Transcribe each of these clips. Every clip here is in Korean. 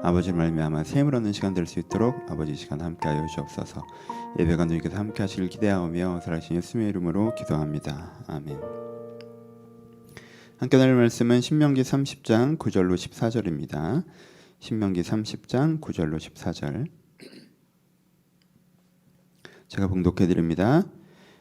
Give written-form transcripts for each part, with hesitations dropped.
아버지를 말미암아 샘을 얻는 시간 될 수 있도록 아버지 시간 함께하여 주옵소서. 예배가 누님께서 함께하시길 기대하오며 살아계신 예수님의 이름으로 기도합니다. 아멘. 함께 나눌 말씀은 신명기 30장 9절로 14절입니다. 신명기 30장 9절로 14절 제가 봉독해 드립니다.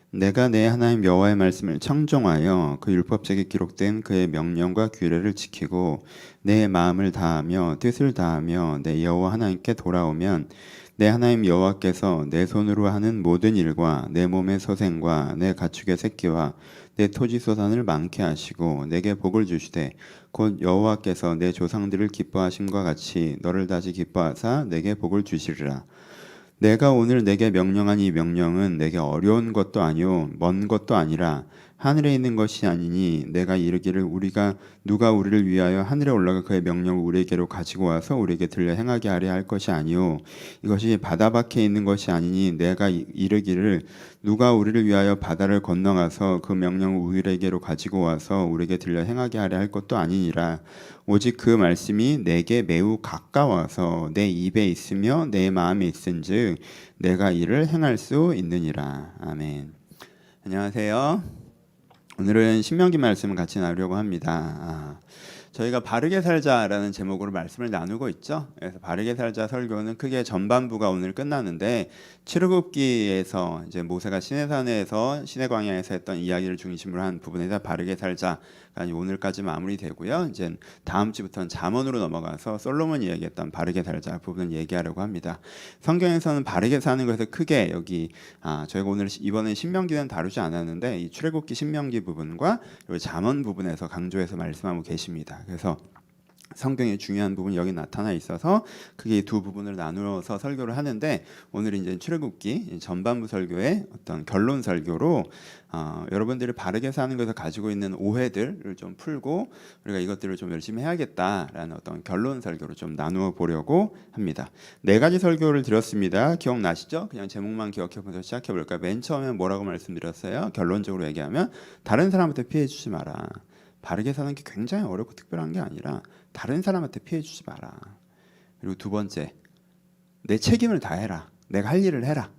내가 내 하나님 여호와의 말씀을 청종하여 그 율법책에 기록된 그의 명령과 규례를 지키고 내 마음을 다하며 뜻을 다하며 내 여호와 하나님께 돌아오면 내 하나님 여호와께서 내 손으로 하는 모든 일과 내 몸의 소생과 내 가축의 새끼와 내 토지 소산을 많게 하시고 내게 복을 주시되 곧 여호와께서 내 조상들을 기뻐하심과 같이 너를 다시 기뻐하사 내게 복을 주시리라. 내가 오늘 내게 명령한 이 명령은 내게 어려운 것도 아니요 먼 것도 아니라 하늘에 있는 것이 아니니 내가 이르기를 누가 우리를 위하여 하늘에 올라가 그의 명령을 우리에게로 가지고 와서 우리에게 들려 행하게 하려 할 것이 아니요 이것이 바다 밖에 있는 것이 아니니 내가 이르기를 누가 우리를 위하여 바다를 건너가서 그 명령을 우리에게로 가지고 와서 우리에게 들려 행하게 하려 할 것도 아니니라. 오직 그 말씀이 내게 매우 가까워서 내 입에 있으며 내 마음에 있은즉 내가 이를 행할 수 있느니라. 아멘. 안녕하세요. 오늘은 신명기 말씀을 같이 나누려고 합니다. 저희가 바르게 살자라는 제목으로 말씀을 나누고 있죠. 그래서 바르게 살자 설교는 크게 전반부가 오늘 끝나는데 출애굽기에서 이제 모세가 시내산에서 시내광야에서 했던 이야기를 중심으로 한 부분에서 바르게 살자가 오늘까지 마무리되고요. 이제 다음 주부터는 잠언으로 넘어가서 솔로몬이 얘기했던 바르게 살자 부분을 얘기하려고 합니다. 성경에서는 바르게 사는 것에서 크게 여기 저희가 오늘 이번에 신명기는 다루지 않았는데 이 출애굽기 신명기 부분과 잠언 부분에서 강조해서 말씀하고 계십니다. 그래서 성경의 중요한 부분이 여기 나타나 있어서 크게 두 부분을 나누어서 설교를 하는데 오늘은 이제 출애굽기 전반부 설교의 어떤 결론 설교로 여러분들이 바르게 사는 것에서 가지고 있는 오해들을 좀 풀고 우리가 이것들을 좀 열심히 해야겠다라는 어떤 결론 설교로 좀 나누어 보려고 합니다. 네 가지 설교를 드렸습니다. 기억나시죠? 그냥 제목만 기억해 보면서 시작해 볼까요? 맨 처음에 뭐라고 말씀드렸어요? 결론적으로 얘기하면 다른 사람한테 피해 주지 마라. 바르게 사는 게 굉장히 어렵고 특별한 게 아니라 다른 사람한테 피해 주지 마라. 그리고 두 번째, 내 책임을 다해라. 내가 할 일을 해라.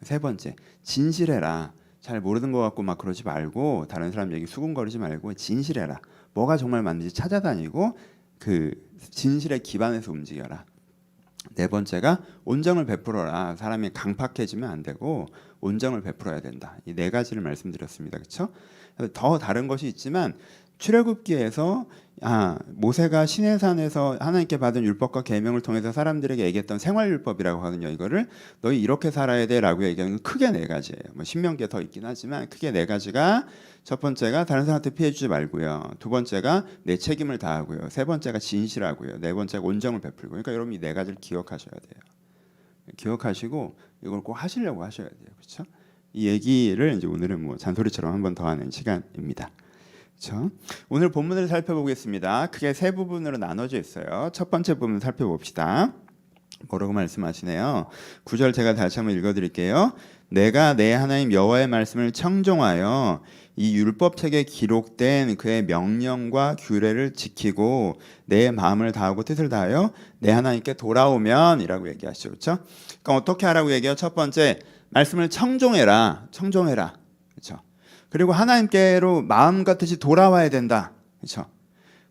세 번째, 진실해라. 잘 모르는 것 같고 막 그러지 말고 다른 사람 얘기 수군거리지 말고 진실해라. 뭐가 정말 맞는지 찾아다니고 그 진실에 기반해서 움직여라. 네 번째가 온정을 베풀어라. 사람이 강팍해지면 안 되고 온정을 베풀어야 된다. 이 네 가지를 말씀드렸습니다. 그렇죠? 더 다른 것이 있지만 출애굽기에서 모세가 시내산에서 하나님께 받은 율법과 계명을 통해서 사람들에게 얘기했던 생활율법이라고 하거든요. 이거를 너희 이렇게 살아야 돼라고 얘기하는 건 크게 네 가지예요. 뭐 신명기에 더 있긴 하지만 크게 네 가지가 첫 번째가 다른 사람한테 피해 주지 말고요. 두 번째가 내 책임을 다하고요. 세 번째가 진실하고요. 네 번째가 온정을 베풀고. 그러니까 여러분 이 네 가지를 기억하셔야 돼요. 기억하시고 이걸 꼭 하시려고 하셔야 돼요. 그렇죠? 이 얘기를 이제 오늘은 뭐 잔소리처럼 한 번 더 하는 시간입니다. 그렇죠? 오늘 본문을 살펴보겠습니다. 크게 세 부분으로 나눠져 있어요. 첫 번째 부분 살펴봅시다. 뭐라고 말씀하시네요. 9절 제가 다시 한번 읽어드릴게요. 내가 내 하나님 여호와의 말씀을 청종하여 이 율법책에 기록된 그의 명령과 규례를 지키고 내 마음을 다하고 뜻을 다하여 내 하나님께 돌아오면 이라고 얘기하시죠. 그렇죠? 그러니까 어떻게 하라고 얘기해요? 첫 번째, 말씀을 청종해라. 그렇죠? 그리고 하나님께로 마음과 뜻이 돌아와야 된다. 그렇죠?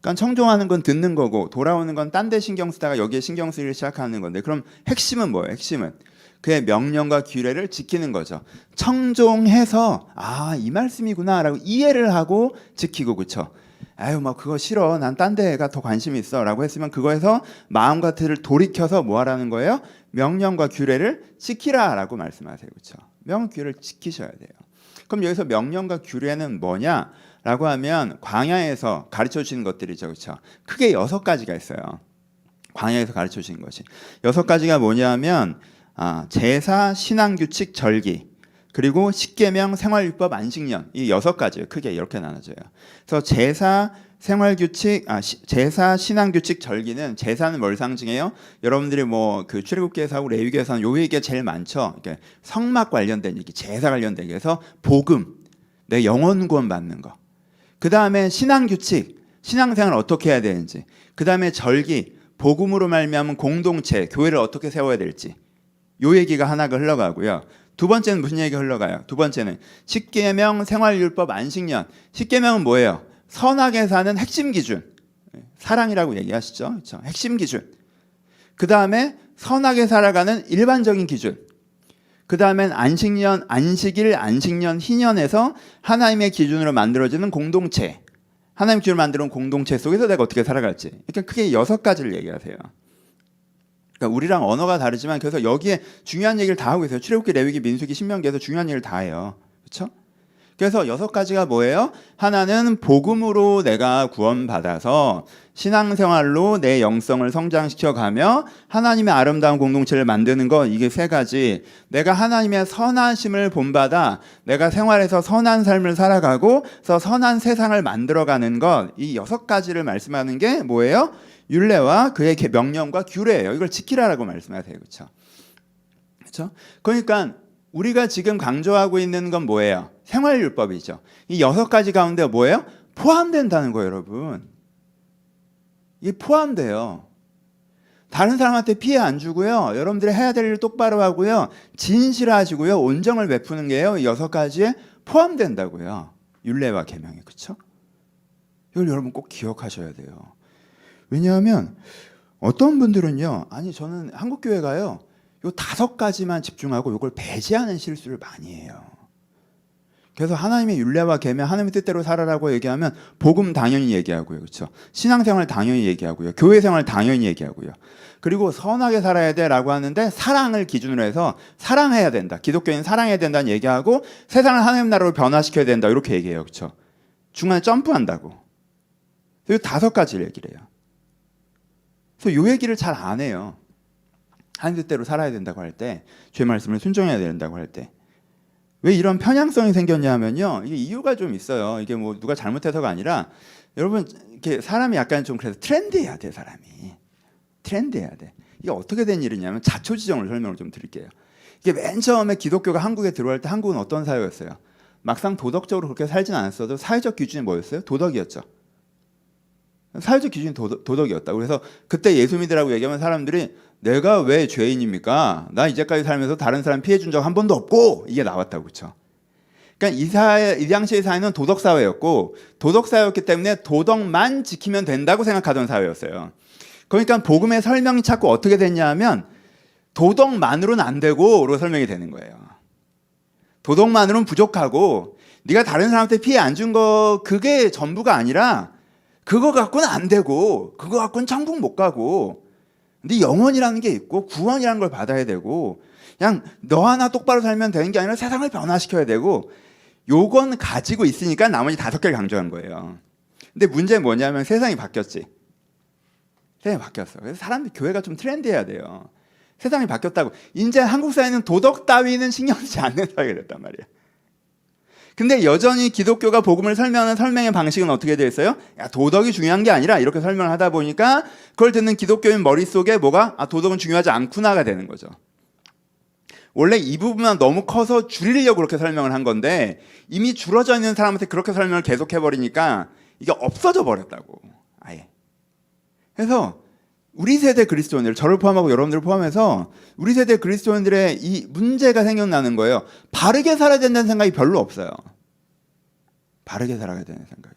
그러니까 청종하는 건 듣는 거고 돌아오는 건 딴 데 신경 쓰다가 여기에 신경 쓰기 시작하는 건데 그럼 핵심은 뭐예요? 핵심은 그의 명령과 규례를 지키는 거죠. 청종해서 이 말씀이구나라고 이해를 하고 지키고 그렇죠? 막 그거 싫어. 난 딴 데가 더 관심이 있어라고 했으면 그거에서 마음과 뜻을 돌이켜서 뭐 하라는 거예요? 명령과 규례를 지키라라고 말씀하세요. 그렇죠? 명령 규례를 지키셔야 돼요. 그럼 여기서 명령과 규례는 뭐냐라고 하면 광야에서 가르쳐 주시는 것들이죠. 그렇죠? 크게 6가지가 있어요. 광야에서 가르쳐 주시는 것이 6가지가 뭐냐면 제사, 신앙규칙, 절기 그리고 십계명, 생활율법, 안식년 이 6가지예요. 크게 이렇게 나눠져요. 그래서 제사, 생활규칙, 제사, 신앙규칙, 절기는 제사는 뭘 상징해요? 여러분들이 뭐 그 출애굽기에서 하고 레위기에서는 요 얘기가 제일 많죠. 그러니까 성막 관련된 얘기, 제사 관련된 얘기에서 복음, 내 영혼 구원 받는 거. 그 다음에 신앙규칙, 신앙생활 어떻게 해야 되는지. 그 다음에 절기, 복음으로 말미암은 공동체, 교회를 어떻게 세워야 될지 요 얘기가 하나가 흘러가고요. 두 번째는 무슨 얘기가 흘러가요? 두 번째는 십계명, 생활율법, 안식년. 십계명은 뭐예요? 선하게 사는 핵심 기준. 사랑이라고 얘기하시죠. 그렇죠? 핵심 기준. 그 다음에 선하게 살아가는 일반적인 기준. 그 다음엔 안식년, 안식일, 안식년, 희년에서 하나님의 기준으로 만들어지는 공동체. 하나님 기준으로 만드는 공동체 속에서 내가 어떻게 살아갈지. 그러니까 크게 6가지를 얘기하세요. 그러니까 우리랑 언어가 다르지만 그래서 여기에 중요한 얘기를 다 하고 있어요. 출애굽기, 레위기, 민수기, 신명기에서 중요한 얘기를 다 해요. 그렇죠? 그래서 6가지가 뭐예요? 하나는 복음으로 내가 구원받아서 신앙생활로 내 영성을 성장시켜가며 하나님의 아름다운 공동체를 만드는 것, 이게 3가지. 내가 하나님의 선하심을 본받아 내가 생활에서 선한 삶을 살아가고 그래서 선한 세상을 만들어가는 것, 이 6가지를 말씀하는 게 뭐예요? 율례와 그의 명령과 규례예요. 이걸 지키라라고 말씀하세요. 그렇죠? 그렇죠? 그러니까 우리가 지금 강조하고 있는 건 뭐예요? 생활율법이죠. 이 6가지 가운데 뭐예요? 포함된다는 거예요, 여러분. 이게 포함돼요. 다른 사람한테 피해 안 주고요. 여러분들이 해야 될 일을 똑바로 하고요. 진실하시고요. 온정을 베푸는 게요. 이 6가지에 포함된다고요. 율례와 계명이. 그렇죠? 이걸 여러분 꼭 기억하셔야 돼요. 왜냐하면 어떤 분들은요. 아니 저는 한국교회가요. 요 5가지만 집중하고 이걸 배제하는 실수를 많이 해요. 그래서 하나님의 율례와 계명, 하나님의 뜻대로 살아라고 얘기하면 복음 당연히 얘기하고요. 그렇죠? 신앙생활 당연히 얘기하고요. 교회생활 당연히 얘기하고요. 그리고 선하게 살아야 돼라고 하는데 사랑을 기준으로 해서 사랑해야 된다. 기독교인 사랑해야 된다는 얘기하고 세상을 하나님 나라로 변화시켜야 된다. 이렇게 얘기해요. 그렇죠? 중간에 점프한다고. 그리고 5가지 얘기를 해요. 그래서 이 얘기를 잘 안 해요. 하나님 뜻대로 살아야 된다고 할 때, 죄 말씀을 순종해야 된다고 할 때. 왜 이런 편향성이 생겼냐 하면요. 이게 이유가 좀 있어요. 이게 뭐 누가 잘못해서가 아니라 여러분 이렇게 사람이 약간 좀 그래서 트렌드해야 돼, 사람이. 트렌드해야 돼. 이게 어떻게 된 일이냐면 자초지종을 설명을 좀 드릴게요. 이게 맨 처음에 기독교가 한국에 들어올 때 한국은 어떤 사회였어요? 막상 도덕적으로 그렇게 살진 않았어도 사회적 기준이 뭐였어요? 도덕이었죠. 사회적 기준이 도덕이었다. 그래서 그때 예수 믿으라고 얘기하면 사람들이 내가 왜 죄인입니까? 나 이제까지 살면서 다른 사람 피해 준 적 한 번도 없고 이게 나왔다고. 그렇죠? 그러니까 이 당시의 사회는 도덕 사회였고 도덕 사회였기 때문에 도덕만 지키면 된다고 생각하던 사회였어요. 그러니까 복음의 설명이 자꾸 어떻게 됐냐 하면 도덕만으로는 안 되고로 설명이 되는 거예요. 도덕만으로는 부족하고 네가 다른 사람한테 피해 안 준 거 그게 전부가 아니라 그거 갖고는 안 되고 그거 갖고는 천국 못 가고 근데 영원이라는 게 있고 구원이라는 걸 받아야 되고 그냥 너 하나 똑바로 살면 되는 게 아니라 세상을 변화시켜야 되고 요건 가지고 있으니까 나머지 5개를 강조한 거예요. 근데 문제는 뭐냐면 세상이 바뀌었지. 세상이 바뀌었어. 그래서 사람들 교회가 좀 트렌드해야 돼요. 세상이 바뀌었다고. 이제 한국 사회는 도덕 따위는 신경 쓰지 않는 사회가 됐단 말이야. 근데 여전히 기독교가 복음을 설명하는 설명의 방식은 어떻게 되어 있어요? 야, 도덕이 중요한 게 아니라 이렇게 설명을 하다 보니까 그걸 듣는 기독교인 머릿속에 뭐가 도덕은 중요하지 않구나가 되는 거죠. 원래 이 부분만 너무 커서 줄이려고 그렇게 설명을 한 건데 이미 줄어져 있는 사람한테 그렇게 설명을 계속 해버리니까 이게 없어져 버렸다고. 아예. 그래서 우리 세대 그리스도인들, 저를 포함하고 여러분들을 포함해서 우리 세대 그리스도인들의 이 문제가 생겨나는 거예요. 바르게 살아야 된다는 생각이 별로 없어요. 바르게 살아야 되는 생각이.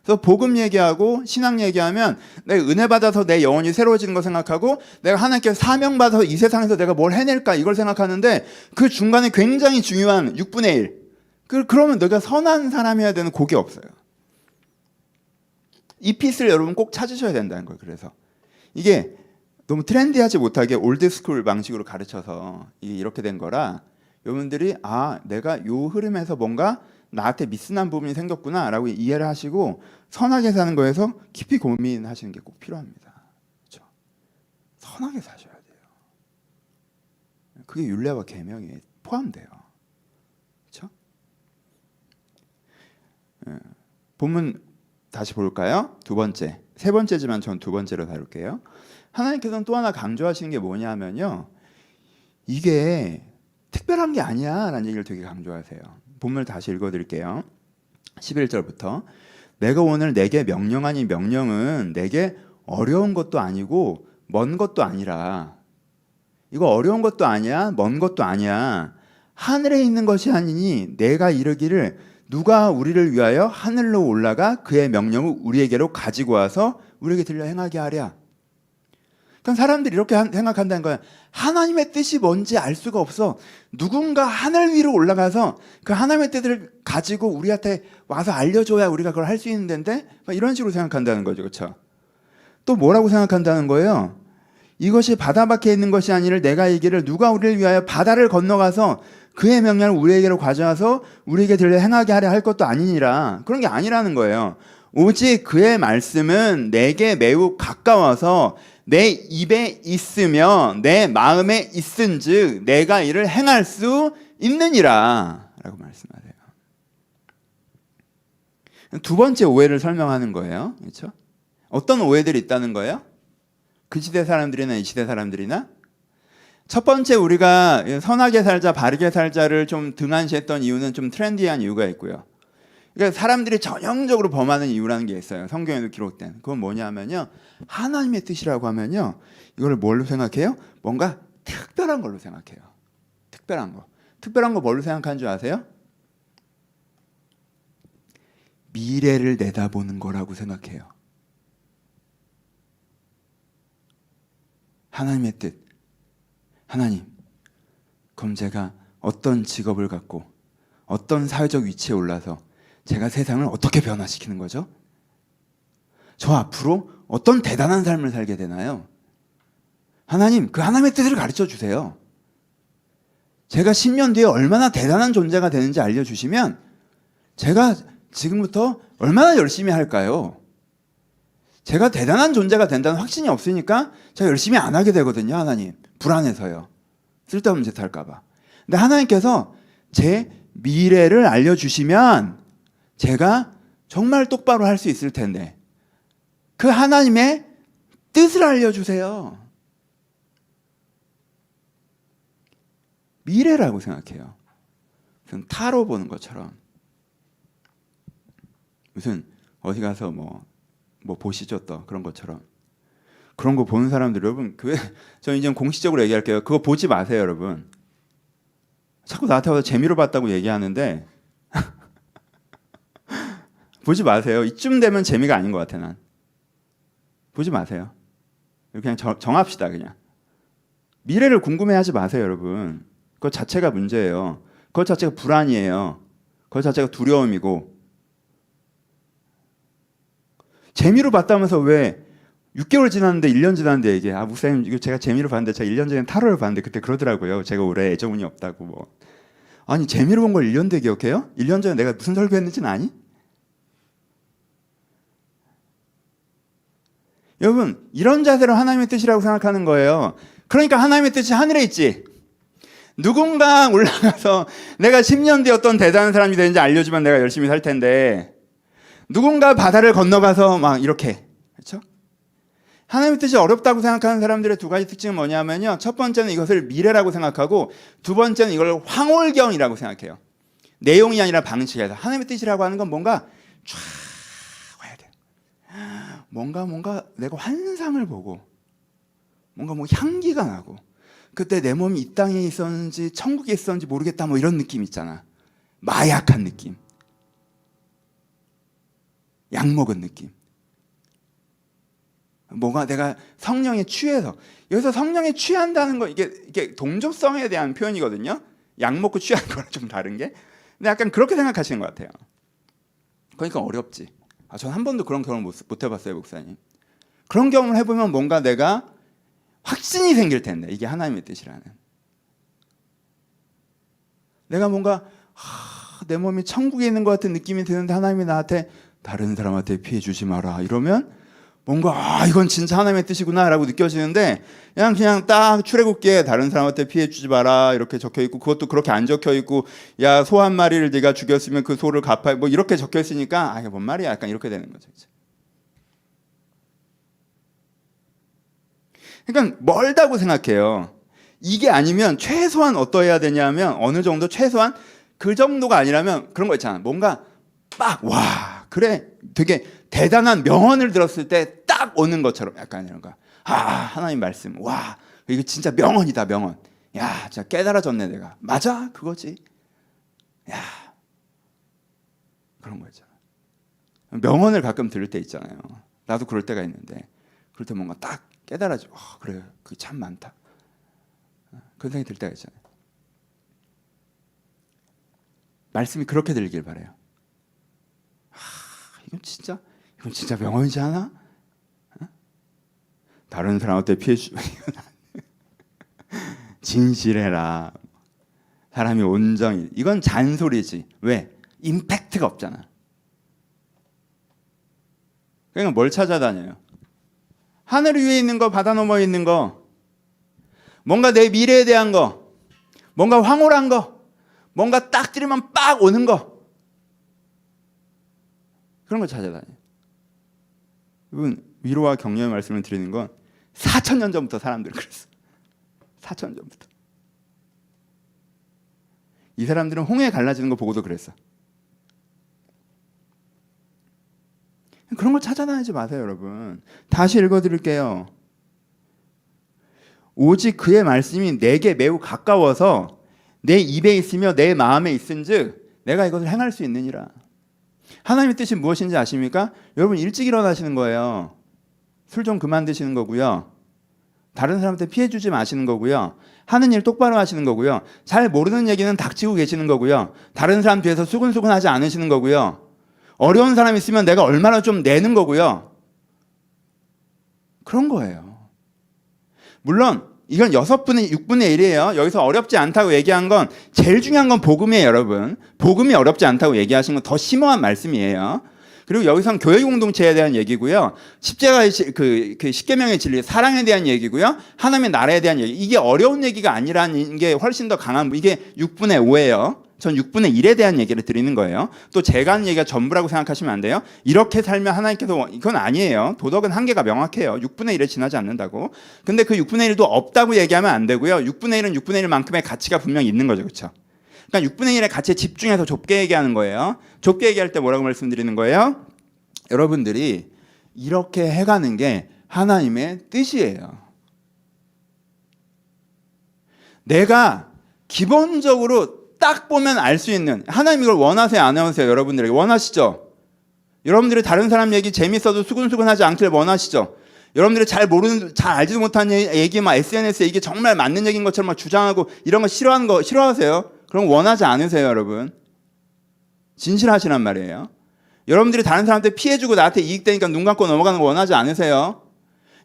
그래서 복음 얘기하고 신앙 얘기하면 내가 은혜 받아서 내 영혼이 새로워지는 거 생각하고 내가 하나님께 사명 받아서 이 세상에서 내가 뭘 해낼까 이걸 생각하는데 그 중간에 굉장히 중요한 6분의 1. 그러면 너가 선한 사람이어야 되는 곡이 없어요. 이 피스를 여러분 꼭 찾으셔야 된다는 거예요. 그래서 이게 너무 트렌디하지 못하게 올드스쿨 방식으로 가르쳐서 이게 이렇게 된 거라 여러분들이 내가 요 흐름에서 뭔가 나한테 미스난 부분이 생겼구나 라고 이해를 하시고 선하게 사는 거에서 깊이 고민하시는 게 꼭 필요합니다. 그렇죠? 선하게 사셔야 돼요. 그게 율례와 계명에 포함돼요. 그렇죠? 본문 다시 볼까요? 두 번째. 세 번째지만 전 두 번째로 다룰게요. 하나님께서는 또 하나 강조하시는 게 뭐냐면요. 이게 특별한 게 아니야 라는 얘기를 되게 강조하세요. 본문을 다시 읽어드릴게요. 11절부터 내가 오늘 내게 명령하니 명령은 내게 어려운 것도 아니고 먼 것도 아니라, 이거 어려운 것도 아니야, 먼 것도 아니야. 하늘에 있는 것이 아니니 내가 이르기를 누가 우리를 위하여 하늘로 올라가 그의 명령을 우리에게로 가지고 와서 우리에게 들려 행하게 하랴. 그러니까 사람들이 이렇게 생각한다는 거야. 하나님의 뜻이 뭔지 알 수가 없어. 누군가 하늘 위로 올라가서 그 하나님의 뜻을 가지고 우리한테 와서 알려줘야 우리가 그걸 할 수 있는 데인데, 이런 식으로 생각한다는 거죠. 그렇죠? 또 뭐라고 생각한다는 거예요? 이것이 바다 밖에 있는 것이 아니라 내가 이기를 누가 우리를 위하여 바다를 건너가서 그의 명령을 우리에게로 가져와서 우리에게 들려 행하게 하려 할 것도 아니니라. 그런 게 아니라는 거예요. 오직 그의 말씀은 내게 매우 가까워서 내 입에 있으며 내 마음에 있은즉 내가 이를 행할 수 있느니라 라고 말씀하세요. 두 번째 오해를 설명하는 거예요. 그렇죠? 어떤 오해들이 있다는 거예요? 그 시대 사람들이나 이 시대 사람들이나? 첫 번째, 우리가 선하게 살자, 바르게 살자를 좀 등한시했던 이유는 좀 트렌디한 이유가 있고요. 그러니까 사람들이 전형적으로 범하는 이유라는 게 있어요. 성경에도 기록된. 그건 뭐냐면요, 하나님의 뜻이라고 하면요, 이걸 뭘로 생각해요? 뭔가 특별한 걸로 생각해요. 특별한 거. 특별한 거 뭘로 생각하는 줄 아세요? 미래를 내다보는 거라고 생각해요. 하나님의 뜻. 하나님, 그럼 제가 어떤 직업을 갖고 어떤 사회적 위치에 올라서 제가 세상을 어떻게 변화시키는 거죠? 저 앞으로 어떤 대단한 삶을 살게 되나요? 하나님, 그 하나님의 뜻을 가르쳐 주세요. 제가 10년 뒤에 얼마나 대단한 존재가 되는지 알려주시면 제가 지금부터 얼마나 열심히 할까요? 제가 대단한 존재가 된다는 확신이 없으니까 제가 열심히 안 하게 되거든요. 하나님, 불안해서요. 쓸데없는 짓 할까 봐. 근데 하나님께서 제 미래를 알려주시면 제가 정말 똑바로 할 수 있을 텐데 그 하나님의 뜻을 알려주세요. 미래라고 생각해요. 무슨 타로 보는 것처럼. 무슨 어디 가서 뭐 보시죠, 또 그런 것처럼. 그런 거 보는 사람들, 여러분, 저는 이제 공식적으로 얘기할게요. 그거 보지 마세요, 여러분. 자꾸 나한테 와서 재미로 봤다고 얘기하는데 보지 마세요. 이쯤 되면 재미가 아닌 것 같아, 난. 보지 마세요. 그냥 정합시다, 그냥. 미래를 궁금해하지 마세요, 여러분. 그것 자체가 문제예요. 그것 자체가 불안이에요. 그것 자체가 두려움이고. 재미로 봤다면서 왜 6개월 지났는데 1년 지났는데 얘기해. 목사님, 이거 제가 재미로 봤는데 제가 1년 전에 타로를 봤는데 그때 그러더라고요. 제가 올해 애정운이 없다고 뭐. 아니, 재미로 본 걸 1년 뒤에 기억해요? 1년 전에 내가 무슨 설교했는지는 아니? 여러분, 이런 자세로 하나님의 뜻이라고 생각하는 거예요. 그러니까 하나님의 뜻이 하늘에 있지. 누군가 올라가서 내가 10년 뒤에 어떤 대단한 사람이 되는지 알려주면 내가 열심히 살 텐데, 누군가 바다를 건너가서 막 이렇게, 그렇죠? 하나님의 뜻이 어렵다고 생각하는 사람들의 두 가지 특징은 뭐냐면요, 첫 번째는 이것을 미래라고 생각하고, 두 번째는 이걸 황홀경이라고 생각해요. 내용이 아니라 방식에서. 하나님의 뜻이라고 하는 건 뭔가 쫙 와야 돼요. 뭔가 내가 환상을 보고, 뭔가 뭐 향기가 나고, 그때 내 몸이 이 땅에 있었는지 천국에 있었는지 모르겠다, 뭐 이런 느낌 있잖아. 마약한 느낌, 약 먹은 느낌. 뭔가 내가 성령에 취해서, 여기서 성령에 취한다는 거, 이게 동접성에 대한 표현이거든요. 약 먹고 취하는 거랑 좀 다른 게. 근데 약간 그렇게 생각하시는 것 같아요. 그러니까 어렵지. 전 한 번도 그런 경험을 못 해봤어요, 목사님. 그런 경험을 해보면 뭔가 내가 확신이 생길 텐데, 이게 하나님의 뜻이라는. 내가 뭔가 내 몸이 천국에 있는 것 같은 느낌이 드는데 하나님이 나한테 다른 사람한테 피해 주지 마라 이러면 뭔가 이건 진짜 하나님의 뜻이구나 라고 느껴지는데, 그냥 딱 출애굽기에 다른 사람한테 피해 주지 마라 이렇게 적혀있고, 그것도 그렇게 안 적혀있고, 야, 소 한 마리를 네가 죽였으면 그 소를 갚아, 뭐 이렇게 적혀있으니까 이게 뭔 말이야, 약간 이렇게 되는 거죠. 그러니까 멀다고 생각해요. 이게 아니면 최소한 어떠해야 되냐면, 어느 정도 최소한 그 정도가 아니라면 그런 거 있잖아. 뭔가 와, 그래, 되게 대단한 명언을 들었을 때 딱 오는 것처럼, 약간 이런 거. 하나님 말씀, 와, 이거 진짜 명언이다, 명언. 야, 진짜 깨달아졌네 내가. 맞아, 그거지. 야, 그런 거 있잖아. 명언을 가끔 들을 때 있잖아요. 나도 그럴 때가 있는데, 그럴 때 뭔가 딱 깨달아져. 그래, 그게 참 많다. 그런 생각이 들 때가 있잖아요. 말씀이 그렇게 들리길 바래요. 이건 진짜 명언이지 않아? 다른 사람한테 피해 주면 진실해라. 사람이 온전히, 이건 잔소리지. 왜? 임팩트가 없잖아. 그러니까 뭘 찾아다녀요? 하늘 위에 있는 거, 바다 너머에 있는 거, 뭔가 내 미래에 대한 거, 뭔가 황홀한 거, 뭔가 딱 들으면 빡 오는 거, 그런 거 찾아다녀요. 여러분, 위로와 격려의 말씀을 드리는 건 4,000년 전부터 사람들은 그랬어. 4,000년 전부터. 이 사람들은 홍해 갈라지는 거 보고도 그랬어. 그런 걸 찾아다니지 마세요, 여러분. 다시 읽어드릴게요. 오직 그의 말씀이 내게 매우 가까워서 내 입에 있으며 내 마음에 있은즉 내가 이것을 행할 수 있느니라. 하나님의 뜻이 무엇인지 아십니까? 여러분, 일찍 일어나시는 거예요. 술 좀 그만 드시는 거고요. 다른 사람한테 피해 주지 마시는 거고요. 하는 일 똑바로 하시는 거고요. 잘 모르는 얘기는 닥치고 계시는 거고요. 다른 사람 뒤에서 수근수근 하지 않으시는 거고요. 어려운 사람 있으면 내가 얼마나 좀 내는 거고요. 그런 거예요. 물론 이건 6분의 1이에요. 여기서 어렵지 않다고 얘기한 건 제일 중요한 건 복음이에요, 여러분. 복음이 어렵지 않다고 얘기하신 건 더 심오한 말씀이에요. 그리고 여기서는 교회 공동체에 대한 얘기고요. 십자가의 그 십계명의 진리, 사랑에 대한 얘기고요. 하나님의 나라에 대한 얘기. 이게 어려운 얘기가 아니라는 게 훨씬 더 강한, 이게 6분의 5예요. 전 6분의 1에 대한 얘기를 드리는 거예요. 또 제가 하는 얘기가 전부라고 생각하시면 안 돼요. 이렇게 살면 하나님께서, 이건 아니에요. 도덕은 한계가 명확해요. 6분의 1에 지나지 않는다고. 근데 그 6분의 1도 없다고 얘기하면 안 되고요. 6분의 1은 6분의 1만큼의 가치가 분명히 있는 거죠. 그렇죠? 그러니까 6분의 1의 가치에 집중해서 좁게 얘기하는 거예요. 좁게 얘기할 때 뭐라고 말씀드리는 거예요? 여러분들이 이렇게 해가는 게 하나님의 뜻이에요. 내가 기본적으로 딱 보면 알 수 있는, 하나님 이걸 원하세요, 안 원하세요? 여러분들에게 원하시죠? 여러분들이 다른 사람 얘기 재밌어도 수근수근하지 않기를 원하시죠? 여러분들이 잘 알지도 못한 얘기, 막 SNS에 이게 정말 맞는 얘기인 것처럼 막 주장하고 이런 거 싫어하는 거 싫어하세요? 그럼 원하지 않으세요, 여러분? 진실하시란 말이에요. 여러분들이 다른 사람한테 피해주고 나한테 이익되니까 눈 감고 넘어가는 거 원하지 않으세요?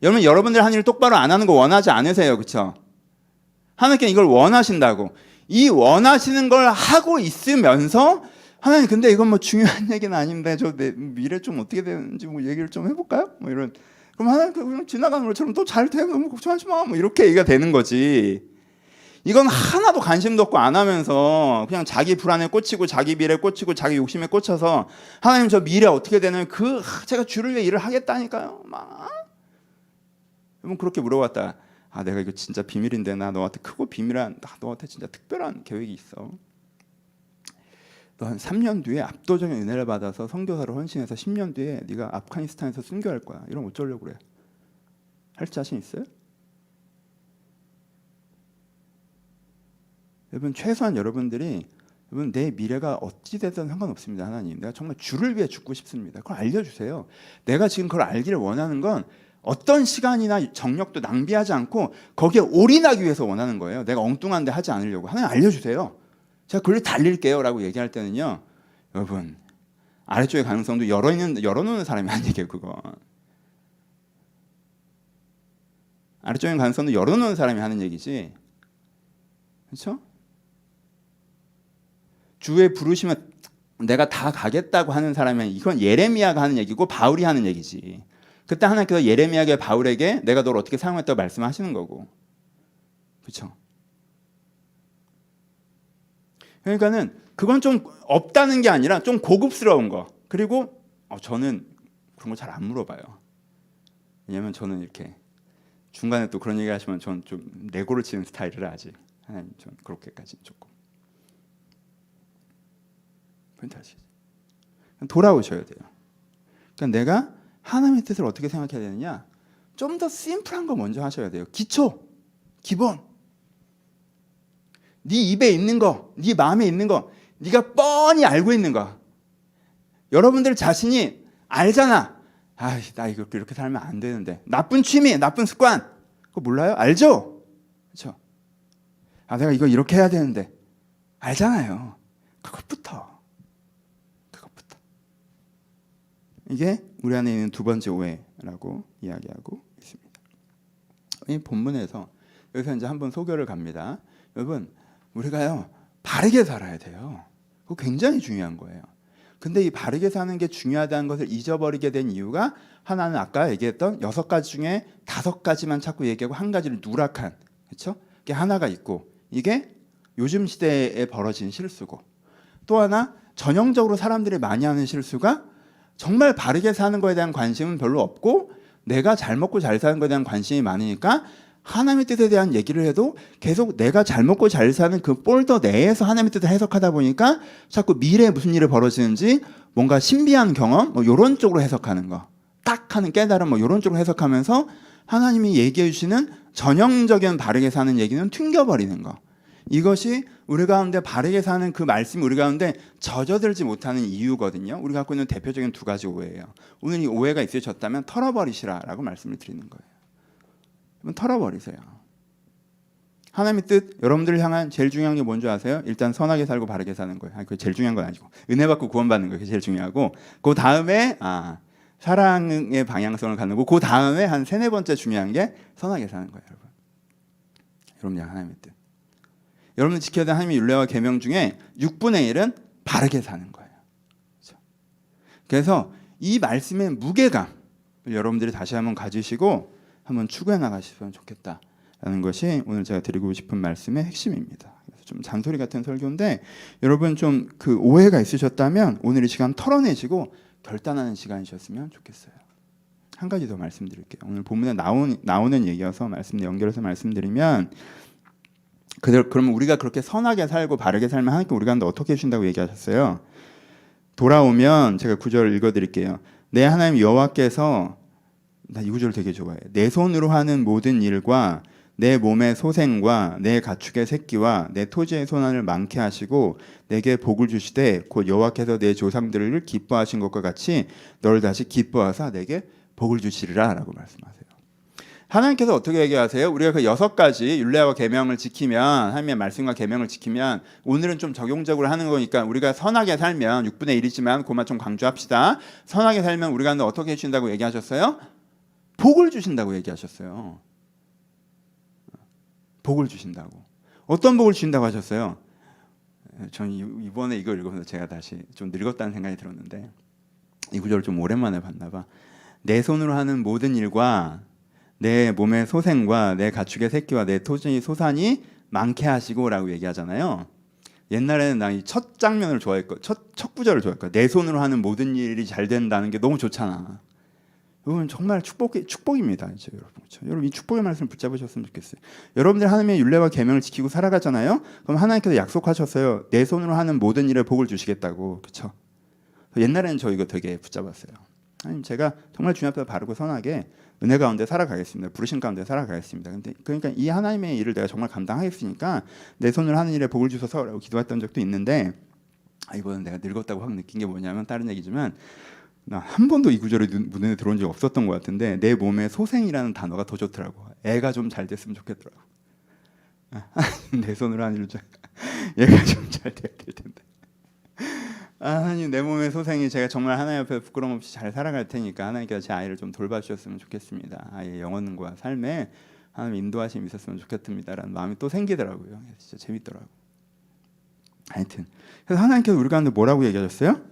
여러분들 하는 일 똑바로 안 하는 거 원하지 않으세요, 그렇죠? 하나님께는 이걸 원하신다고. 이 원하시는 걸 하고 있으면서 하나님, 근데 이건 뭐 중요한 얘기는 아닌데 저 내 미래 좀 어떻게 되는지 뭐 얘기를 좀 해볼까요? 뭐 이런. 그럼 하나님 그냥 지나가는 것처럼 또 잘 돼, 너무 걱정하지 마. 뭐 이렇게 얘기가 되는 거지. 이건 하나도 관심도 없고 안 하면서 그냥 자기 불안에 꽂히고 자기 미래에 꽂히고 자기 욕심에 꽂혀서 하나님 저 미래 어떻게 되는 제가 주를 위해 일을 하겠다니까요. 막 여러분 그렇게 물어봤다. 내가 이거 진짜 비밀인데 나 너한테 크고 비밀한, 나 너한테 진짜 특별한 계획이 있어. 너 한 3년 뒤에 압도적인 은혜를 받아서 선교사로 헌신해서 10년 뒤에 네가 아프가니스탄에서 순교할 거야. 이러면 어쩌려고 그래? 할 자신 있어요? 여러분 최소한 여러분 내 미래가 어찌 되든 상관없습니다. 하나님, 내가 정말 주를 위해 죽고 싶습니다. 그걸 알려주세요. 내가 지금 그걸 알기를 원하는 건 어떤 시간이나 정력도 낭비하지 않고 거기에 올인하기 위해서 원하는 거예요. 내가 엉뚱한 데 하지 않으려고. 하나님 알려주세요. 제가 그걸 달릴게요 라고 얘기할 때는요, 여러분 아래쪽의 가능성도 열어놓는 사람이 하는 얘기예요. 그거 아래쪽의 가능성도 열어놓는 사람이 하는 얘기지, 그렇죠? 주의 부르시면 내가 다 가겠다고 하는 사람은 이건 예레미야가 하는 얘기고 바울이 하는 얘기지. 그때 하나님께서 예레미야에게 바울에게 내가 너를 어떻게 사용했다고 말씀하시는 거고, 그렇죠? 그러니까는 그건 좀 없다는 게 아니라 좀 고급스러운 거. 그리고 저는 그런 거 잘 안 물어봐요. 왜냐면 저는 이렇게 중간에 또 그런 얘기 하시면 저는 좀 레고를 치는 스타일이라 아직 하나님 전 그렇게까지 조금 포인트 아시겠죠? 돌아오셔야 돼요. 그러니까 내가 하나님의 뜻을 어떻게 생각해야 되느냐? 좀 더 심플한 거 먼저 하셔야 돼요. 기초, 기본. 네 입에 있는 거, 네 마음에 있는 거, 네가 뻔히 알고 있는 거. 여러분들 자신이 알잖아. 나 이렇게 살면 안 되는데. 나쁜 취미, 나쁜 습관. 그거 몰라요? 알죠? 그렇죠? 내가 이거 이렇게 해야 되는데. 알잖아요. 그것부터. 이게 우리 안에 있는 두 번째 오해라고 이야기하고 있습니다. 이 본문에서 여기서 이제 한번 소결을 갑니다. 여러분, 우리가요 바르게 살아야 돼요. 그거 굉장히 중요한 거예요. 근데 이 바르게 사는 게 중요하다는 것을 잊어버리게 된 이유가 하나는 아까 얘기했던 6가지 중에 5가지만 자꾸 얘기하고 한 가지를 누락한, 그렇죠? 이게 하나가 있고, 이게 요즘 시대에 벌어진 실수고, 또 하나 전형적으로 사람들이 많이 하는 실수가 정말 바르게 사는 거에 대한 관심은 별로 없고 내가 잘 먹고 잘 사는 거에 대한 관심이 많으니까 하나님의 뜻에 대한 얘기를 해도 계속 내가 잘 먹고 잘 사는 그 폴더 내에서 하나님의 뜻을 해석하다 보니까 자꾸 미래에 무슨 일이 벌어지는지 뭔가 신비한 경험 이런 쪽으로 해석하는 거, 딱 하는 깨달음 이런 쪽으로 해석하면서 하나님이 얘기해 주시는 전형적인 바르게 사는 얘기는 튕겨버리는 거. 이것이 우리 가운데 바르게 사는 그 말씀이 우리 가운데 젖어들지 못하는 이유거든요. 우리가 갖고 있는 대표적인 2가지 오해예요. 오늘 이 오해가 있으셨다면 털어버리시라라고 말씀을 드리는 거예요. 그럼 털어버리세요. 하나님의 뜻, 여러분들을 향한 제일 중요한 게 뭔지 아세요? 일단 선하게 살고 바르게 사는 거예요. 그게 제일 중요한 건 아니고 은혜 받고 구원받는 거예요. 그게 제일 중요하고 그 다음에 사랑의 방향성을 갖는 거고 그 다음에 한 3-4번째 중요한 게 선하게 사는 거예요. 여러분들 하나님의 뜻. 여러분이 지켜야 될 하나님의 율례와 계명 중에 6분의 1은 바르게 사는 거예요. 그렇죠? 그래서 이 말씀의 무게감을 여러분들이 다시 한번 가지시고 한번 추구해 나가시면 좋겠다라는 것이 오늘 제가 드리고 싶은 말씀의 핵심입니다. 그래서 좀 잔소리 같은 설교인데 여러분 좀 그 오해가 있으셨다면 오늘 이 시간 털어내시고 결단하는 시간이셨으면 좋겠어요. 한 가지 더 말씀드릴게요. 오늘 본문에 나오는 얘기여서 연결해서 말씀드리면 그러면 우리가 그렇게 선하게 살고 바르게 살면 하나님께 우리 가운데 어떻게 해주신다고 얘기하셨어요? 돌아오면 제가 9절 읽어드릴게요. 내 하나님 여호와께서, 나 이 구절 되게 좋아해. 내 손으로 하는 모든 일과 내 몸의 소생과 내 가축의 새끼와 내 토지의 소난을 많게 하시고 내게 복을 주시되 곧 여호와께서 내 조상들을 기뻐하신 것과 같이 너를 다시 기뻐하사 내게 복을 주시리라 라고 말씀하세요. 하나님께서 어떻게 얘기하세요? 우리가 그 6가지 율례와 계명을 지키면, 하나님의 말씀과 계명을 지키면, 오늘은 좀 적용적으로 하는 거니까 우리가 선하게 살면 6분의 1이지만 그만 좀 강조합시다. 선하게 살면 우리가 어떻게 해주신다고 얘기하셨어요? 복을 주신다고 얘기하셨어요. 복을 주신다고. 어떤 복을 주신다고 하셨어요? 저는 이번에 이걸 읽으면서 제가 다시 좀 늙었다는 생각이 들었는데 이 구절을 좀 오랜만에 봤나 봐. 내 손으로 하는 모든 일과 내 몸의 소생과 내 가축의 새끼와 내 토지 소산이 많게 하시고라고 얘기하잖아요. 옛날에는 나 이 첫 장면을 좋아했고 첫 구절을 좋아했고 내 손으로 하는 모든 일이 잘 된다는 게 너무 좋잖아. 여러분 정말 축복입니다, 그렇죠, 여러분. 그렇죠? 여러분 이 축복의 말씀을 붙잡으셨으면 좋겠어요. 여러분들 하나님의 율례와 계명을 지키고 살아가잖아요. 그럼 하나님께서 약속하셨어요. 내 손으로 하는 모든 일에 복을 주시겠다고, 그렇죠? 옛날에는 저 이거 되게 붙잡았어요. 하나님 제가 정말 주님 앞에 바르고 선하게 은혜 가운데 살아가겠습니다. 부르신 가운데 살아가겠습니다. 근데 그러니까 이 하나님의 일을 내가 정말 감당하겠으니까 내 손으로 하는 일에 복을 주소서라고 기도했던 적도 있는데 이번엔 내가 늙었다고 확 느낀 게 뭐냐면 다른 얘기지만 나 한 번도 이 구절이 눈에 들어온 적이 없었던 것 같은데 내 몸에 소생이라는 단어가 더 좋더라고. 애가 좀 잘 됐으면 좋겠더라고. 내 손으로 하는 일을 얘가 좀 잘 돼야 될 텐데. 하나님 내 몸의 소생이 제가 정말 하나님 앞에 부끄럼 없이 잘 살아갈 테니까 하나님께서 제 아이를 좀 돌봐주셨으면 좋겠습니다. 아이의 영혼과 삶에 하나님 인도하심이 있었으면 좋겠습니다라는 마음이 또 생기더라고요. 진짜 재밌더라고. 하여튼 그래서 하나님께서 우리 가운데 뭐라고 얘기하셨어요?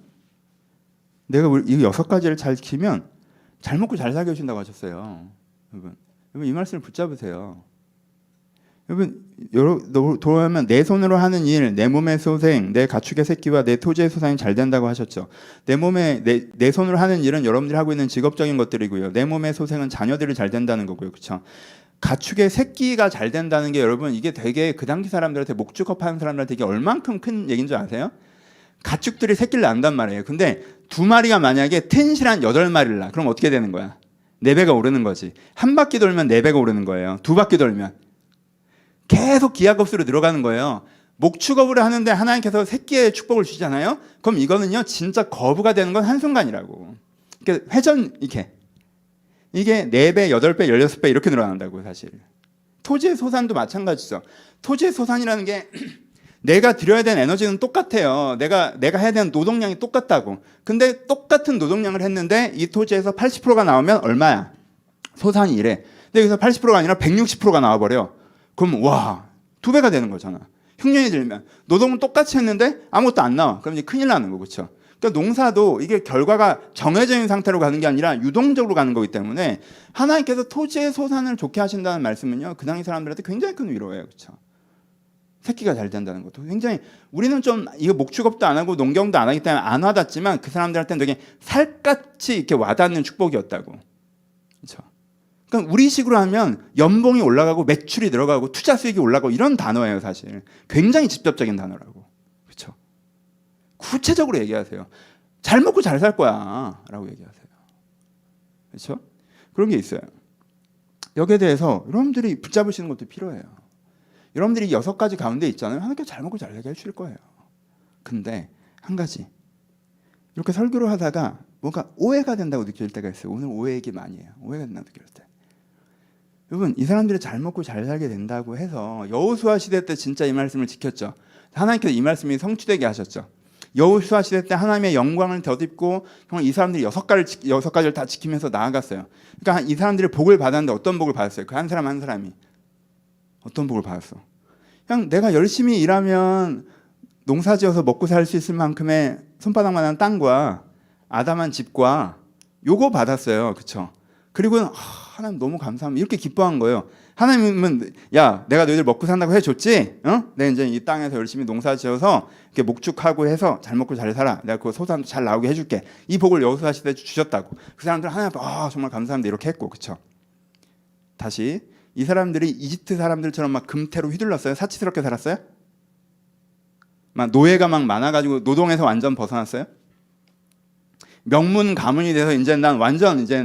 내가 이 6가지를 잘 지키면 잘 먹고 잘 살게 해주신다고 하셨어요. 여러분 이 말씀을 붙잡으세요. 여러분 돌아오면 내 손으로 하는 일, 내 몸의 소생, 내 가축의 새끼와 내 토지의 소산이 잘 된다고 하셨죠. 내 손으로 하는 일은 여러분들이 하고 있는 직업적인 것들이고요. 내 몸의 소생은 자녀들이 잘 된다는 거고요. 그렇죠? 가축의 새끼가 잘 된다는 게 여러분 이게 되게 그 당시 사람들한테 목축업하는 사람들한테 이게 얼만큼 큰 얘기인 줄 아세요? 가축들이 새끼를 낳는단 말이에요. 근데 2마리가 만약에 텐실한 8마리를 낳아. 그럼 어떻게 되는 거야? 4배가 오르는 거지. 한 바퀴 돌면 4배가 오르는 거예요. 2바퀴 돌면. 계속 기하급수로 늘어가는 거예요. 목축업을 하는데 하나님께서 새끼의 축복을 주시잖아요. 그럼 이거는요 진짜 거부가 되는 건 한순간이라고. 그러니까 회전 이게 4배, 8배, 16배 이렇게 늘어난다고 사실. 토지의 소산도 마찬가지죠. 토지의 소산이라는 게 내가 들여야 되는 에너지는 똑같아요. 내가 해야 되는 노동량이 똑같다고. 근데 똑같은 노동량을 했는데 이 토지에서 80%가 나오면 얼마야? 소산이 이래. 근데 여기서 80%가 아니라 160%가 나와버려. 그럼 와 2배가 되는 거잖아. 흉년이 들면 노동은 똑같이 했는데 아무것도 안 나와. 그럼 이제 큰일 나는 거 그렇죠? 그러니까 농사도 이게 결과가 정해져 있는 상태로 가는 게 아니라 유동적으로 가는 거기 때문에 하나님께서 토지의 소산을 좋게 하신다는 말씀은요 그 당시 사람들한테 굉장히 큰 위로예요. 그렇죠? 새끼가 잘 된다는 것도 굉장히 우리는 좀 이거 목축업도 안 하고 농경도 안 하기 때문에 안 와닿지만 그 사람들한테는 되게 살같이 이렇게 와닿는 축복이었다고. 그렇죠? 그러니까 우리식으로 하면 연봉이 올라가고 매출이 들어가고 투자 수익이 올라가고 이런 단어예요, 사실. 굉장히 직접적인 단어라고. 그렇죠? 구체적으로 얘기하세요. 잘 먹고 잘 살 거야라고 얘기하세요. 그렇죠? 그런 게 있어요. 여기에 대해서 여러분들이 붙잡으시는 것도 필요해요. 여러분들이 6가지 가운데 있잖아요. 하나님께서 잘 먹고 잘 살게 해주실 거예요. 근데 한 가지 이렇게 설교를 하다가 뭔가 오해가 된다고 느낄 때가 있어요. 오늘 오해 얘기 많이 해요. 오해가 된다고 느낄 때. 여러분 이 사람들이 잘 먹고 잘 살게 된다고 해서 여호수아 시대 때 진짜 이 말씀을 지켰죠. 하나님께서 이 말씀이 성취되게 하셨죠. 여호수아 시대 때 하나님의 영광을 덧입고 정말 이 사람들이 6가지를 다 지키면서 나아갔어요. 그러니까 이 사람들이 복을 받았는데 어떤 복을 받았어요? 그 한 사람 한 사람이 어떤 복을 받았어? 그냥 내가 열심히 일하면 농사지어서 먹고 살 수 있을 만큼의 손바닥만한 땅과 아담한 집과 요거 받았어요. 그렇죠? 그리고 하나님 너무 감사합니다. 이렇게 기뻐한 거예요. 하나님은 야 내가 너희들 먹고 산다고 해줬지? 내가 이제 이 땅에서 열심히 농사지어서 이렇게 목축하고 해서 잘 먹고 잘 살아. 내가 그 소산 잘 나오게 해줄게. 이 복을 여호수아 시대에 주셨다고. 그 사람들 하나님 앞에 정말 감사합니다. 이렇게 했고 그렇죠? 다시 이 사람들이 이집트 사람들처럼 막 금태로 휘둘렀어요? 사치스럽게 살았어요? 막 노예가 막 많아가지고 노동에서 완전 벗어났어요? 명문 가문이 돼서 이제 난 완전 이제